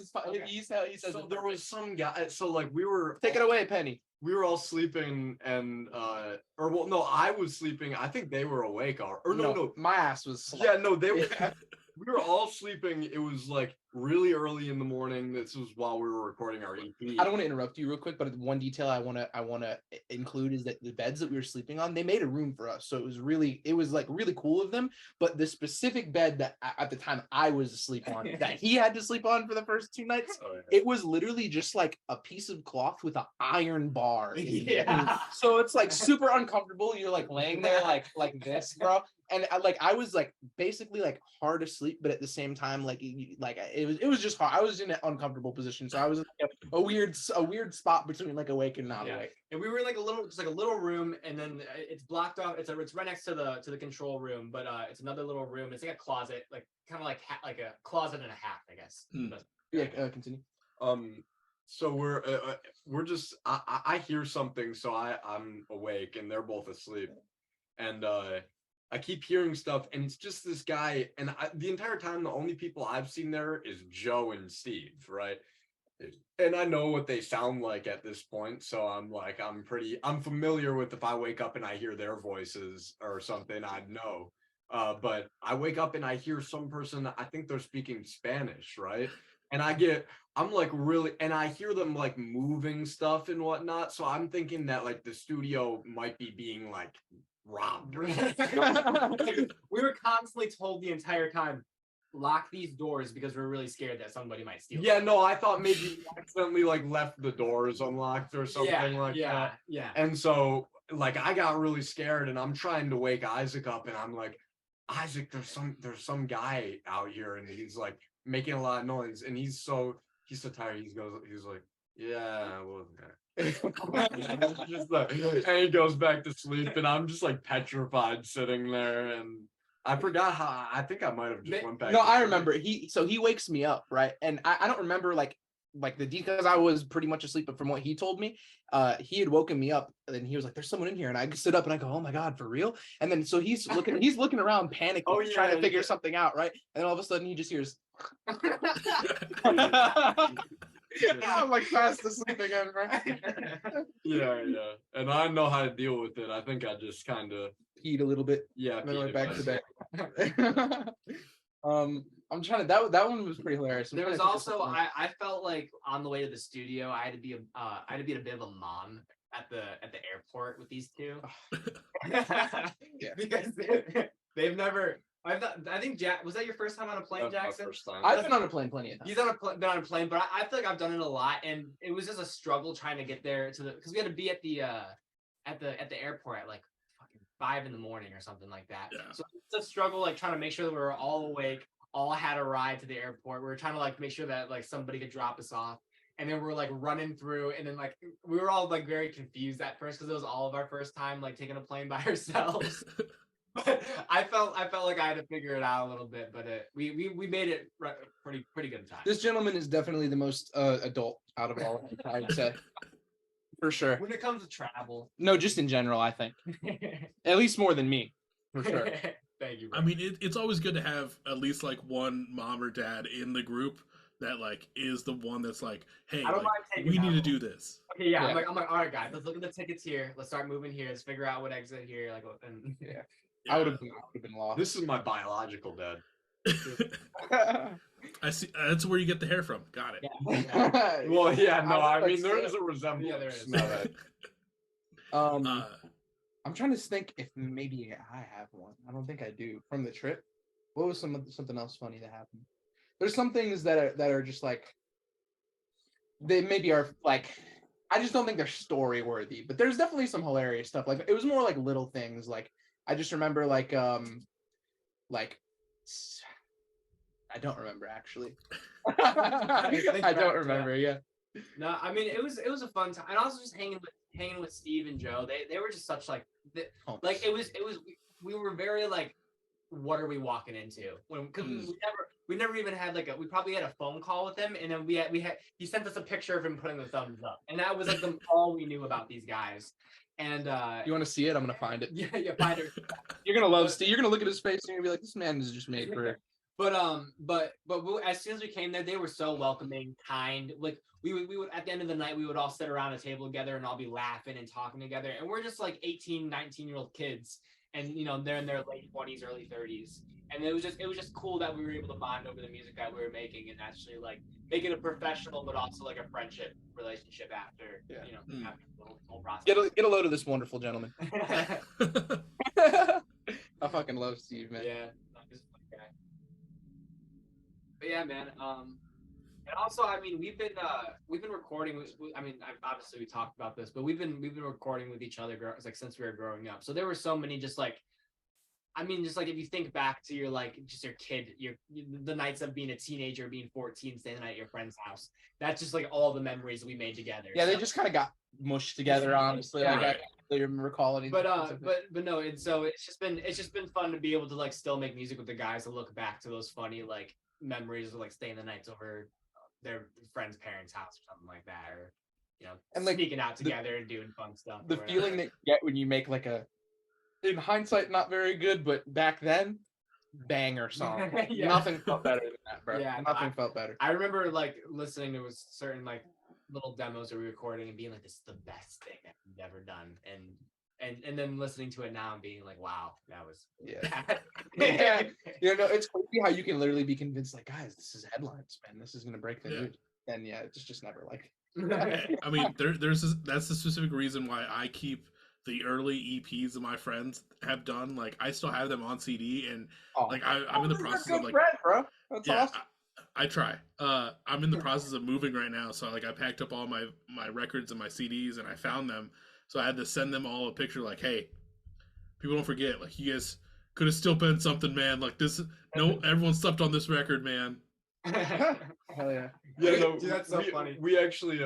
S1: He says
S4: So there was some guy. So like we were.
S1: Take it away, Penny.
S4: We were all sleeping and I was sleeping. I think they were awake. No,
S1: my ass was.
S4: Yeah, no, they were. We were all sleeping. It was like really early in the morning. This was while we were recording our EP.
S1: I don't want to interrupt you real quick, but one detail I want to include is that the beds that we were sleeping on, they made a room for us, so it was really cool of them. But the specific bed that at the time I was asleep on, that he had to sleep on for the first 2 nights, it was literally just like a piece of cloth with an iron bar.
S2: Yeah.
S1: So it's like super uncomfortable. You're like laying there like this, bro. And I was like basically like hard asleep, but at the same time, like it was just hard. I was in an uncomfortable position, so I was in like a weird spot between like awake and not awake.
S2: And we were in like a little room, and then it's blocked off. It's right next to the control room, but it's another little room. It's like a closet, like kind of like a closet and a half, I guess.
S1: Continue.
S4: So we're just I hear something, so I'm awake and they're both asleep, and I keep hearing stuff, and it's just this guy, and the entire time the only people I've seen there is Joe and Steve, right? And I know what they sound like at this point, so I'm familiar with if I wake up and I hear their voices or something, I'd know. But I wake up and I hear some person, I think they're speaking Spanish, right? And I'm like really, and I hear them like moving stuff and whatnot, so I'm thinking that like the studio might be being like robbed.
S2: We were constantly told the entire time, lock these doors because we're really scared that somebody might steal.
S4: Yeah, no, I thought maybe you accidentally like left the doors unlocked or something that.
S2: Yeah.
S4: And so like I got really scared, and I'm trying to wake Isaac up, and I'm like, Isaac, there's some guy out here, and he's like making a lot of noise, and he's so tired. He's like, yeah, well, just like, and he goes back to sleep, and I'm just like petrified sitting there, and I forgot how. I think I might have just went back.
S1: No, I remember. He wakes me up, right? And I don't remember like the details. I was pretty much asleep, but from what he told me, he had woken me up, and he was like, "There's someone in here," and I sit up and I go, "Oh my God, for real?" And then so he's looking around, panicking, trying to figure something out, right? And then all of a sudden he just hears. I'm like fast asleep again, bro.
S4: Yeah. And I know how to deal with it. I think I just kind of
S1: peed a little bit.
S4: Yeah.
S1: And then went back to bed. I'm trying to. That one was pretty hilarious.
S2: There was also I felt like on the way to the studio I had to be a bit of a mom at the airport with these two. Because they've never. I think Jack, was that your first time on a plane, Jackson?
S4: First time.
S1: I've been on a plane plenty of times.
S2: He's been on a plane, but I feel like I've done it a lot, and it was just a struggle trying to get there because we had to be at the airport at like fucking 5 a.m. or something like that.
S3: Yeah.
S2: So it's a struggle, like trying to make sure that we were all awake, all had a ride to the airport. We were trying to like make sure that like somebody could drop us off, and then we're like running through, and then like we were all like very confused at first because it was all of our first time like taking a plane by ourselves. But I felt like I had to figure it out a little bit, but we made it pretty good time.
S1: This gentleman is definitely the most adult out of all of them, I'd say. for sure.
S2: When it comes to travel.
S1: No, just in general, I think. At least more than me, for sure.
S2: Thank you, bro.
S3: I mean, it's always good to have at least like one mom or dad in the group that like is the one that's like, hey,
S2: I don't
S3: like,
S2: mind taking
S3: we need to
S2: that.
S3: do this.
S2: Okay, yeah,
S1: Yeah.
S2: I'm like, all right, guys, let's look at the tickets here. Let's start moving here. Let's figure out what exit here. Like, and
S1: Yeah.
S3: Yeah.
S1: I would have been lost.
S4: This is my biological dad.
S3: I see. That's where you get the hair from. Got it.
S2: yeah.
S4: Well, yeah, no, I
S1: would
S4: mean there
S1: say-
S4: is a resemblance.
S2: Yeah, there is.
S4: No, that-
S1: I'm trying to think if maybe I have one. I don't think I do from the trip. What was something else funny that happened? There's some things that are just like they maybe are like I just don't think they're story worthy, but there's definitely some hilarious stuff. Like it was more like little things. Like I just remember like I don't remember actually. I don't remember. Yeah.
S2: No, I mean it was a fun time, and also just hanging with Steve and Joe. They were just such like it was we were very like, what are we walking into? Because we never even had like we probably had a phone call with him, and then we had he sent us a picture of him putting the thumbs up, and that was like all we knew about these guys. And
S1: You want to see it? I'm gonna find it.
S2: yeah, find it.
S1: You're gonna love Steve. You're gonna look at his face and you're gonna be like, this man is just made for it.
S2: But as soon as we came there, they were so welcoming, kind. Like we would at the end of the night, we would all sit around a table together and all be laughing and talking together. And we're just like 18, 19-year-old kids, and they're in their late 20s, early 30s. And it was just cool that we were able to bond over the music that we were making and actually like make it a professional, but also like a friendship relationship after after the whole process.
S1: Get a load of this wonderful gentleman. I fucking love Steve, man.
S2: Yeah, he's a fun guy. But yeah, man. And also, I mean, we've been recording. I mean, obviously we talked about this, but we've been recording with each other like since we were growing up. So there were so many just like if you think back to your like just your kid, the nights of being a teenager, being 14, staying the night at your friend's house. That's just like all the memories we made together.
S1: Yeah, they just kind of got mushed together, honestly.
S2: Yeah.
S1: Like I don't even recall anything.
S2: But no, and so it's just been fun to be able to like still make music with the guys and look back to those funny like memories of like staying the nights over their friend's parents' house or something like that, or
S1: and like
S2: sneaking out together and doing fun stuff.
S1: The feeling that you get when you make like in hindsight, not very good, but back then, banger song.
S2: Yeah.
S1: Nothing felt better than that, bro.
S2: Yeah,
S1: Nothing felt better.
S2: I remember like listening to certain like little demos that we recorded and being like, this is the best thing that we've ever done, and then listening to it now and being like, wow, that was
S1: Yeah. It's crazy how you can literally be convinced, like, guys, this is headlines, man. This is gonna break the news, and yeah, it's just never like.
S3: I mean, that's the specific reason why I keep the early EPs that my friends have done. Like, I still have them on CD, and like I'm in the process of like,
S1: bro. That's awesome.
S3: I try. I'm in the process of moving right now, so like I packed up all my records and my CDs, and I found them. So I had to send them all a picture, like, hey, people don't forget, like, you guys could have still been something, man. Like this, everyone slept on this record, man.
S1: Hell yeah.
S4: Yeah, no,
S2: Dude, that's so funny.
S4: We actually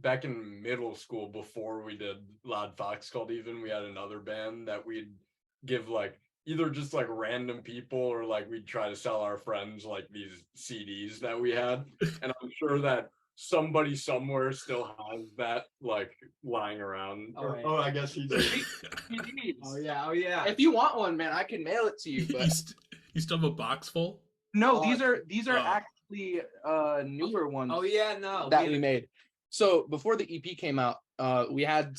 S4: back in middle school, before we did LoudFoxCult, even we had another band that we'd give like either just like random people or like we'd try to sell our friends like these CDs that we had, and I'm sure that somebody somewhere still has that like lying around.
S2: Oh,
S4: I guess he did.
S2: Oh yeah.
S1: If you want one, man, I can mail it to you. But
S3: you still have a box full?
S1: no, these are actually newer ones.
S2: Oh yeah, no.
S1: That we made. So before the EP came out, we had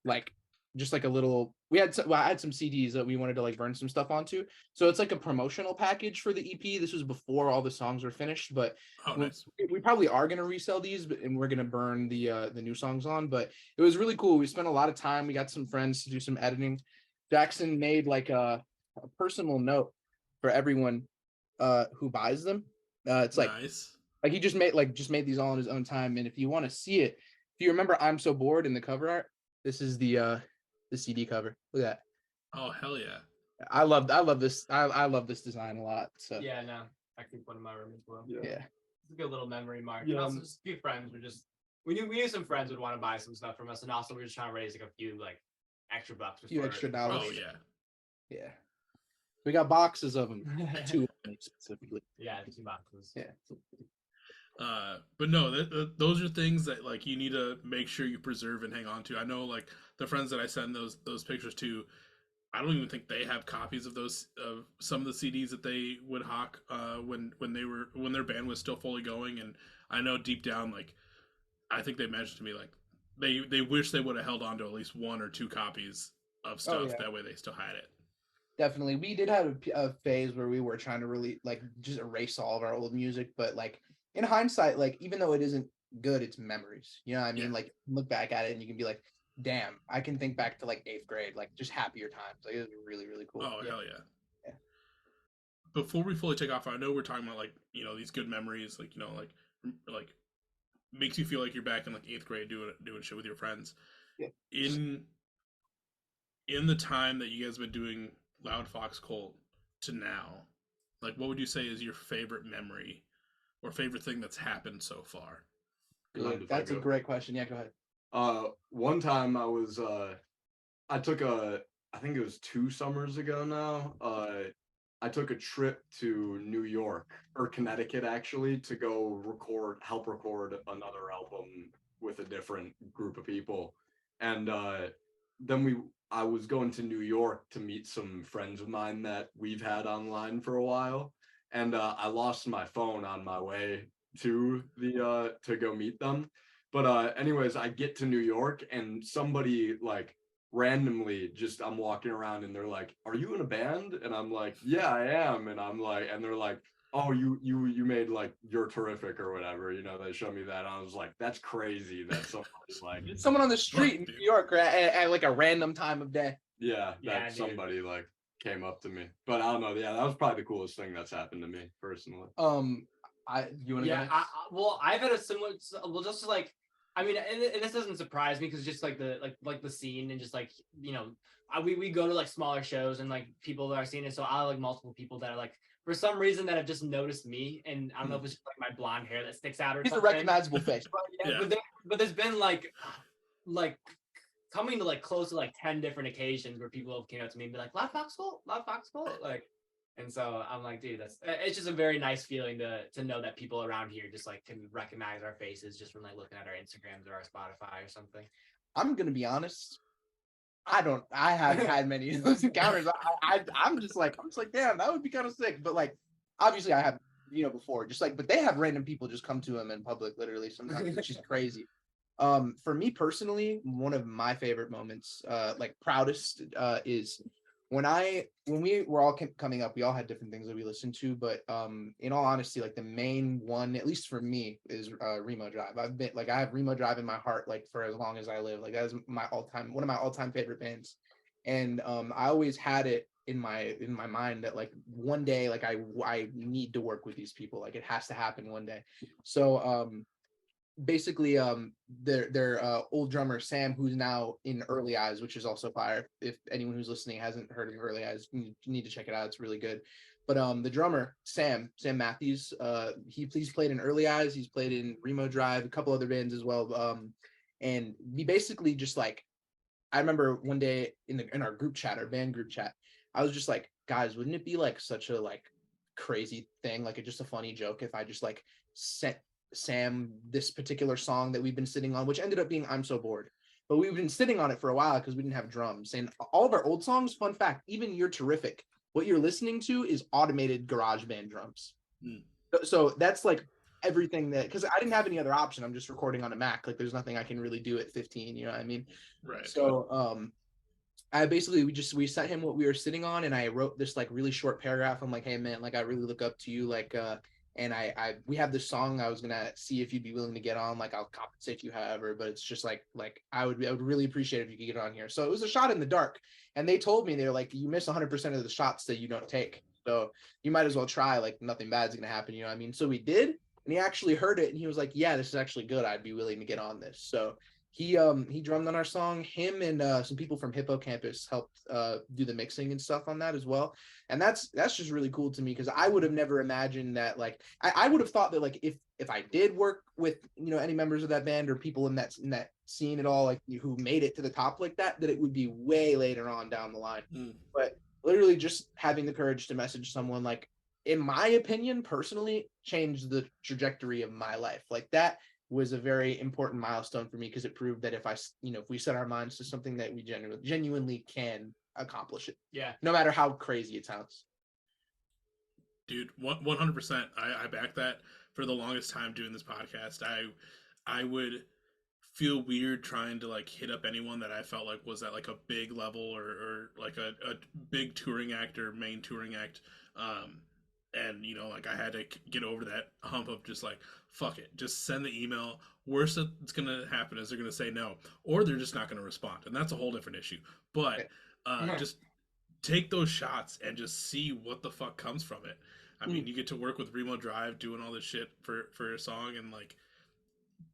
S1: like just like a little. I had some CDs that we wanted to like burn some stuff onto. So it's like a promotional package for the EP. This was before all the songs were finished, but
S3: nice.
S1: we probably are gonna resell these, and we're gonna burn the new songs on. But it was really cool. We spent a lot of time. We got some friends to do some editing. Jackson made like a personal note for everyone who buys them. It's like
S3: nice.
S1: Like he just made these all in his own time. And if you want to see it, if you remember I'm So Bored in the cover art, this is the CD cover. Look at that.
S3: Oh hell yeah.
S1: I love this. I love this design a lot. So
S2: Yeah, no. I keep one in my room as well.
S1: yeah.
S2: It's a good little memory mark.
S4: Yeah.
S2: And also just a few friends were just we knew some friends would want to buy some stuff from us, and also we were just trying to raise like a few like extra bucks.
S1: Few extra dollars.
S3: Oh yeah.
S1: Yeah. We got boxes of them. 2 specifically.
S2: Yeah, 2 boxes.
S1: Yeah.
S3: But no, those are things that like you need to make sure you preserve and hang on to. I know like the friends that I send those pictures to, I don't even think they have copies of those of some of the CDs that they would hawk when their band was still fully going. And I know deep down, like I think they mentioned to me like they wish they would have held on to at least one or two copies of
S1: Oh
S3: stuff.
S1: yeah,
S3: That way they still had it.
S1: definitely. We did have a phase where we were trying to really like just erase all of our old music, but like in hindsight, like even though it isn't good, it's memories. You know what I mean?
S3: Yeah.
S1: Like look back at it and you can be like, damn, I can think back to like 8th grade, like just happier times. Like it was really, really cool.
S3: Oh
S1: Yeah.
S3: hell yeah.
S1: Yeah.
S3: Before we fully take off, I know we're talking about like these good memories, like like makes you feel like you're back in like 8th grade doing shit with your friends.
S1: Yeah.
S3: In the time that you guys have been doing Loud Fox Cult to now, like what would you say is your favorite memory or favorite thing that's happened so far?
S1: That's a great question. Yeah, go ahead.
S4: One time I took I think it was 2 summers ago now. I took a trip to New York or Connecticut actually to go help record another album with a different group of people. And then I was going to New York to meet some friends of mine that we've had online for a while. And I lost my phone on my way to the to go meet them. But anyways, I get to New York and somebody like randomly just I'm walking around and they're like, "Are you in a band?" And I'm like, "Yeah, I am." And I'm like, and they're like, "Oh, you made like You're Terrific or whatever." They showed me that. And I was like, "That's crazy." That somebody's like,
S1: Someone on the street in New York at like a random time of day.
S4: yeah, that somebody like came up to me. But I don't know. Yeah, that was probably the coolest thing that's happened to me personally.
S1: You want to go next?
S2: Well, I've had a similar. Well, just like I mean, and this doesn't surprise me because just like the scene and just like we go to like smaller shows and like people that are seeing it. So I have like multiple people that are like for some reason that have just noticed me, and I don't know if it's just like my blonde hair that sticks out or
S1: He's
S2: something.
S1: a recognizable face.
S2: But there's been like coming to like close to like 10 different occasions where people have came up to me and be like, LoudFoxCult, like. And so I'm like, dude, it's just a very nice feeling to know that people around here just like can recognize our faces just from like looking at our Instagrams or our Spotify or something.
S1: I'm gonna be honest. I haven't had many of those encounters. I'm just like, damn, that would be kind of sick. But like, obviously I have, before, just like, but they have random people just come to them in public, literally sometimes, which is crazy. For me personally, one of my favorite moments, like proudest, is when we were all coming up, we all had different things that we listened to, but in all honesty, like the main one, at least for me, is Remo Drive. I have Remo Drive in my heart like for as long as I live. Like that is one of my all-time favorite bands. And I always had it in my mind that like one day like I need to work with these people. Like it has to happen one day. So basically their old drummer Sam, who's now in Early Eyes, which is also fire. If anyone who's listening hasn't heard of Early Eyes, you need to check it out. It's really good. But the drummer Sam Matthews, he's played in Early Eyes, he's played in Remo Drive, a couple other bands as well. And we basically just like, I remember one day in our group chat, our band group chat, I was just like, guys, wouldn't it be like such a like crazy thing, like just a funny joke if I just like sent Sam this particular song that we've been sitting on, which ended up being I'm So Bored. But we've been sitting on it for a while because we didn't have drums. And all of our old songs, fun fact, even You're Terrific, what you're listening to is automated GarageBand drums. So that's like everything that, because I didn't have any other option. I'm just recording on a Mac. Like there's nothing I can really do at 15, you know what I mean?
S3: Right.
S1: So I basically we sent him what we were sitting on, and I wrote this like really short paragraph. I'm like, hey man, like I really look up to you, like and we have this song. I was gonna see if you'd be willing to get on. Like I'll compensate you however, but it's just like I would really appreciate it if you could get on here. So it was a shot in the dark, and they told me, they're like, you miss 100% of the shots that you don't take, so you might as well try. Like nothing bad's gonna happen, you know what I mean? So we did, and he actually heard it, and he was like, yeah, this is actually good. I'd be willing to get on this. So he drummed on our song. Him and some people from Hippocampus helped do the mixing and stuff on that as well. And that's just really cool to me, because I would have never imagined that. Like I would have thought that like if I did work with any members of that band or people in that scene at all, like who made it to the top like that it would be way later on down the line. But literally just having the courage to message someone like, in my opinion, personally, changed the trajectory of my life. Like that was a very important milestone for me because it proved that if we set our minds to something that we genuinely can accomplish it.
S2: Yeah.
S1: No matter how crazy it sounds.
S3: Dude, 100%. I back that. For the longest time doing this podcast, I would feel weird trying to like hit up anyone that I felt like was at like a big level or like a big touring act or main touring act. And like I had to get over that hump of just like, fuck it, just send the email. Worst that's gonna happen is they're gonna say no, or they're just not gonna respond, and that's a whole different issue. But just take those shots and just see what the fuck comes from it. I mean, you get to work with Remo Drive doing all this shit for a song, and like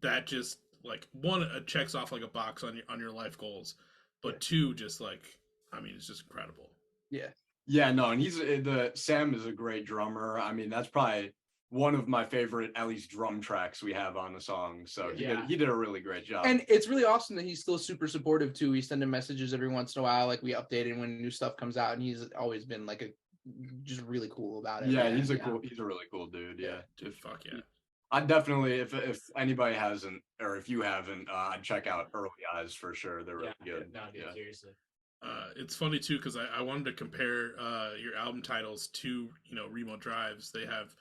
S3: that just like one, it checks off like a box on your life goals, but two, just like, I mean, it's just incredible.
S4: Yeah, no, and Sam is a great drummer. I mean, that's probably one of my favorite, at least, drum tracks we have on the song. So he did a really great job.
S1: And it's really awesome that he's still super supportive too. We send him messages every once in a while, like we update him when new stuff comes out, and he's always been like just really cool about it.
S4: Yeah, he's a really cool dude. Yeah,
S3: Fuck yeah.
S4: I definitely, if anybody hasn't, or if you haven't, I'd check out Early Eyes for sure. They're really good.
S2: No, dude, seriously.
S3: It's funny too because I wanted to compare your album titles to Remo Drives. They have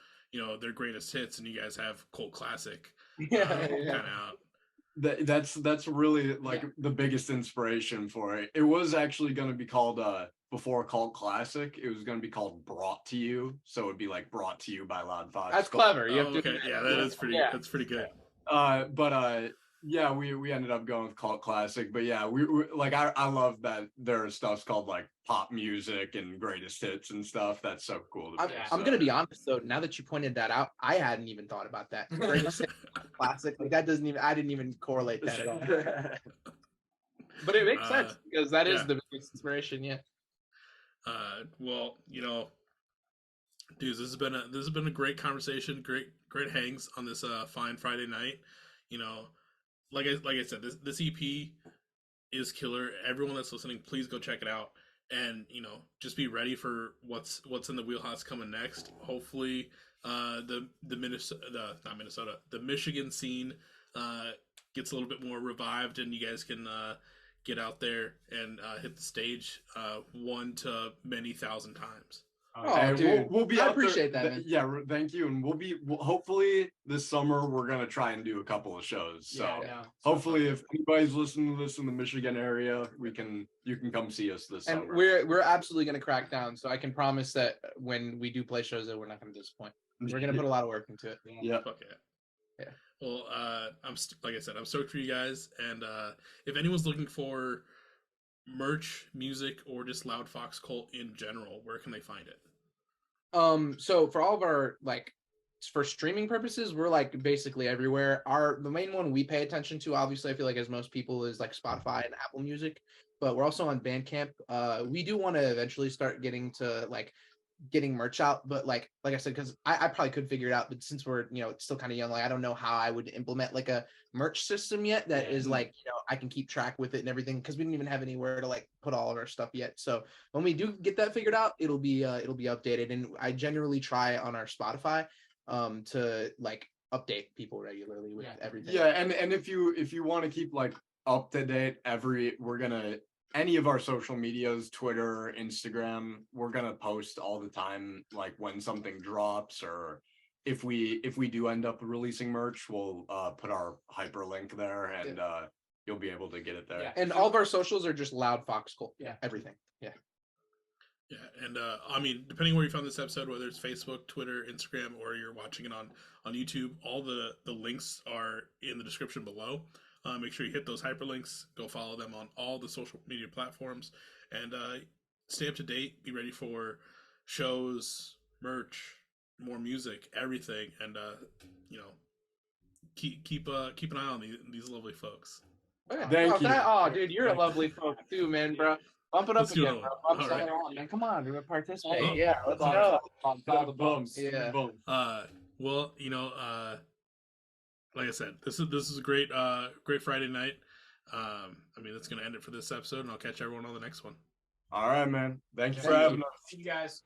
S3: their greatest hits, and you guys have Cult Classic. Kind of out.
S4: That's really like the biggest inspiration for it. It was actually going to be called before Cult Classic. It was going to be called Brought to You, so it'd be like Brought to You by LoudFoxCult.
S1: That's clever.
S3: Okay, yeah, that is pretty. That's pretty good.
S4: Yeah, we ended up going with Cult Classic, but yeah, we like I love that there are stuff's called like pop music and greatest hits and stuff. That's so cool.
S1: I'm gonna be honest though. Now that you pointed that out, I hadn't even thought about that. Greatest hits, classic, like that doesn't even. I didn't even correlate that at all. But it makes sense because that is the biggest inspiration. Yeah.
S3: Well, dudes, this has been a great conversation. Great hangs on this fine Friday night. Like I said, this EP is killer. Everyone that's listening, please go check it out, and just be ready for what's in the wheelhouse coming next. Hopefully, the Michigan scene gets a little bit more revived, and you guys can get out there and hit the stage one to many thousand times.
S4: Oh, dude, we'll be.
S1: I appreciate that, man.
S4: Yeah, thank you. And hopefully this summer we're gonna try and do a couple of shows. So hopefully, if anybody's listening to this in the Michigan area, you can come see us this summer.
S1: And we're absolutely gonna crack down. So I can promise that when we do play shows, that we're not gonna disappoint. We're gonna put a lot of work into it.
S4: Yeah.
S3: Okay. Yeah. Well, like I said, I'm stoked for you guys. And if anyone's looking for merch, music, or just LoudFoxCult in general, where can they find it?
S1: So for all of our for streaming purposes, we're like basically everywhere. The main one we pay attention to, obviously, I feel like as most people, is like Spotify and Apple Music, but we're also on Bandcamp. We do want to eventually start getting to getting merch out, but like I said, because I probably could figure it out, but since we're still kind of young, I don't know how I would implement like a merch system yet that is I can keep track with it and everything, because we didn't even have anywhere to put all of our stuff yet. So when we do get that figured out, it'll be updated, and I generally try on our Spotify to update people regularly with everything.
S4: Yeah, and if you want to keep up to date, any of our social medias, Twitter, Instagram, we're gonna post all the time, when something drops, or if we do end up releasing merch, we'll put our hyperlink there, and you'll be able to get it there.
S1: Yeah. And all of our socials are just LoudFoxCult. Yeah, everything. Yeah.
S3: Yeah, and I mean, depending where you found this episode, whether it's Facebook, Twitter, Instagram, or you're watching it on YouTube, all the links are in the description below. Make sure you hit those hyperlinks. Go follow them on all the social media platforms, and stay up to date. Be ready for shows, merch, more music, everything, and keep an eye on these lovely folks.
S4: Thank you.
S1: Dude, you're a lovely folk too, man, bro. Bump it up again, bro. Bump it on, man. Come on, dude, participate. Yeah, let's go.
S4: All the bumps.
S1: Yeah.
S3: Well, like I said, this is a great Friday night. I mean, that's gonna end it for this episode, and I'll catch everyone on the next one.
S4: All right, man. Thank you for having us.
S2: See you guys.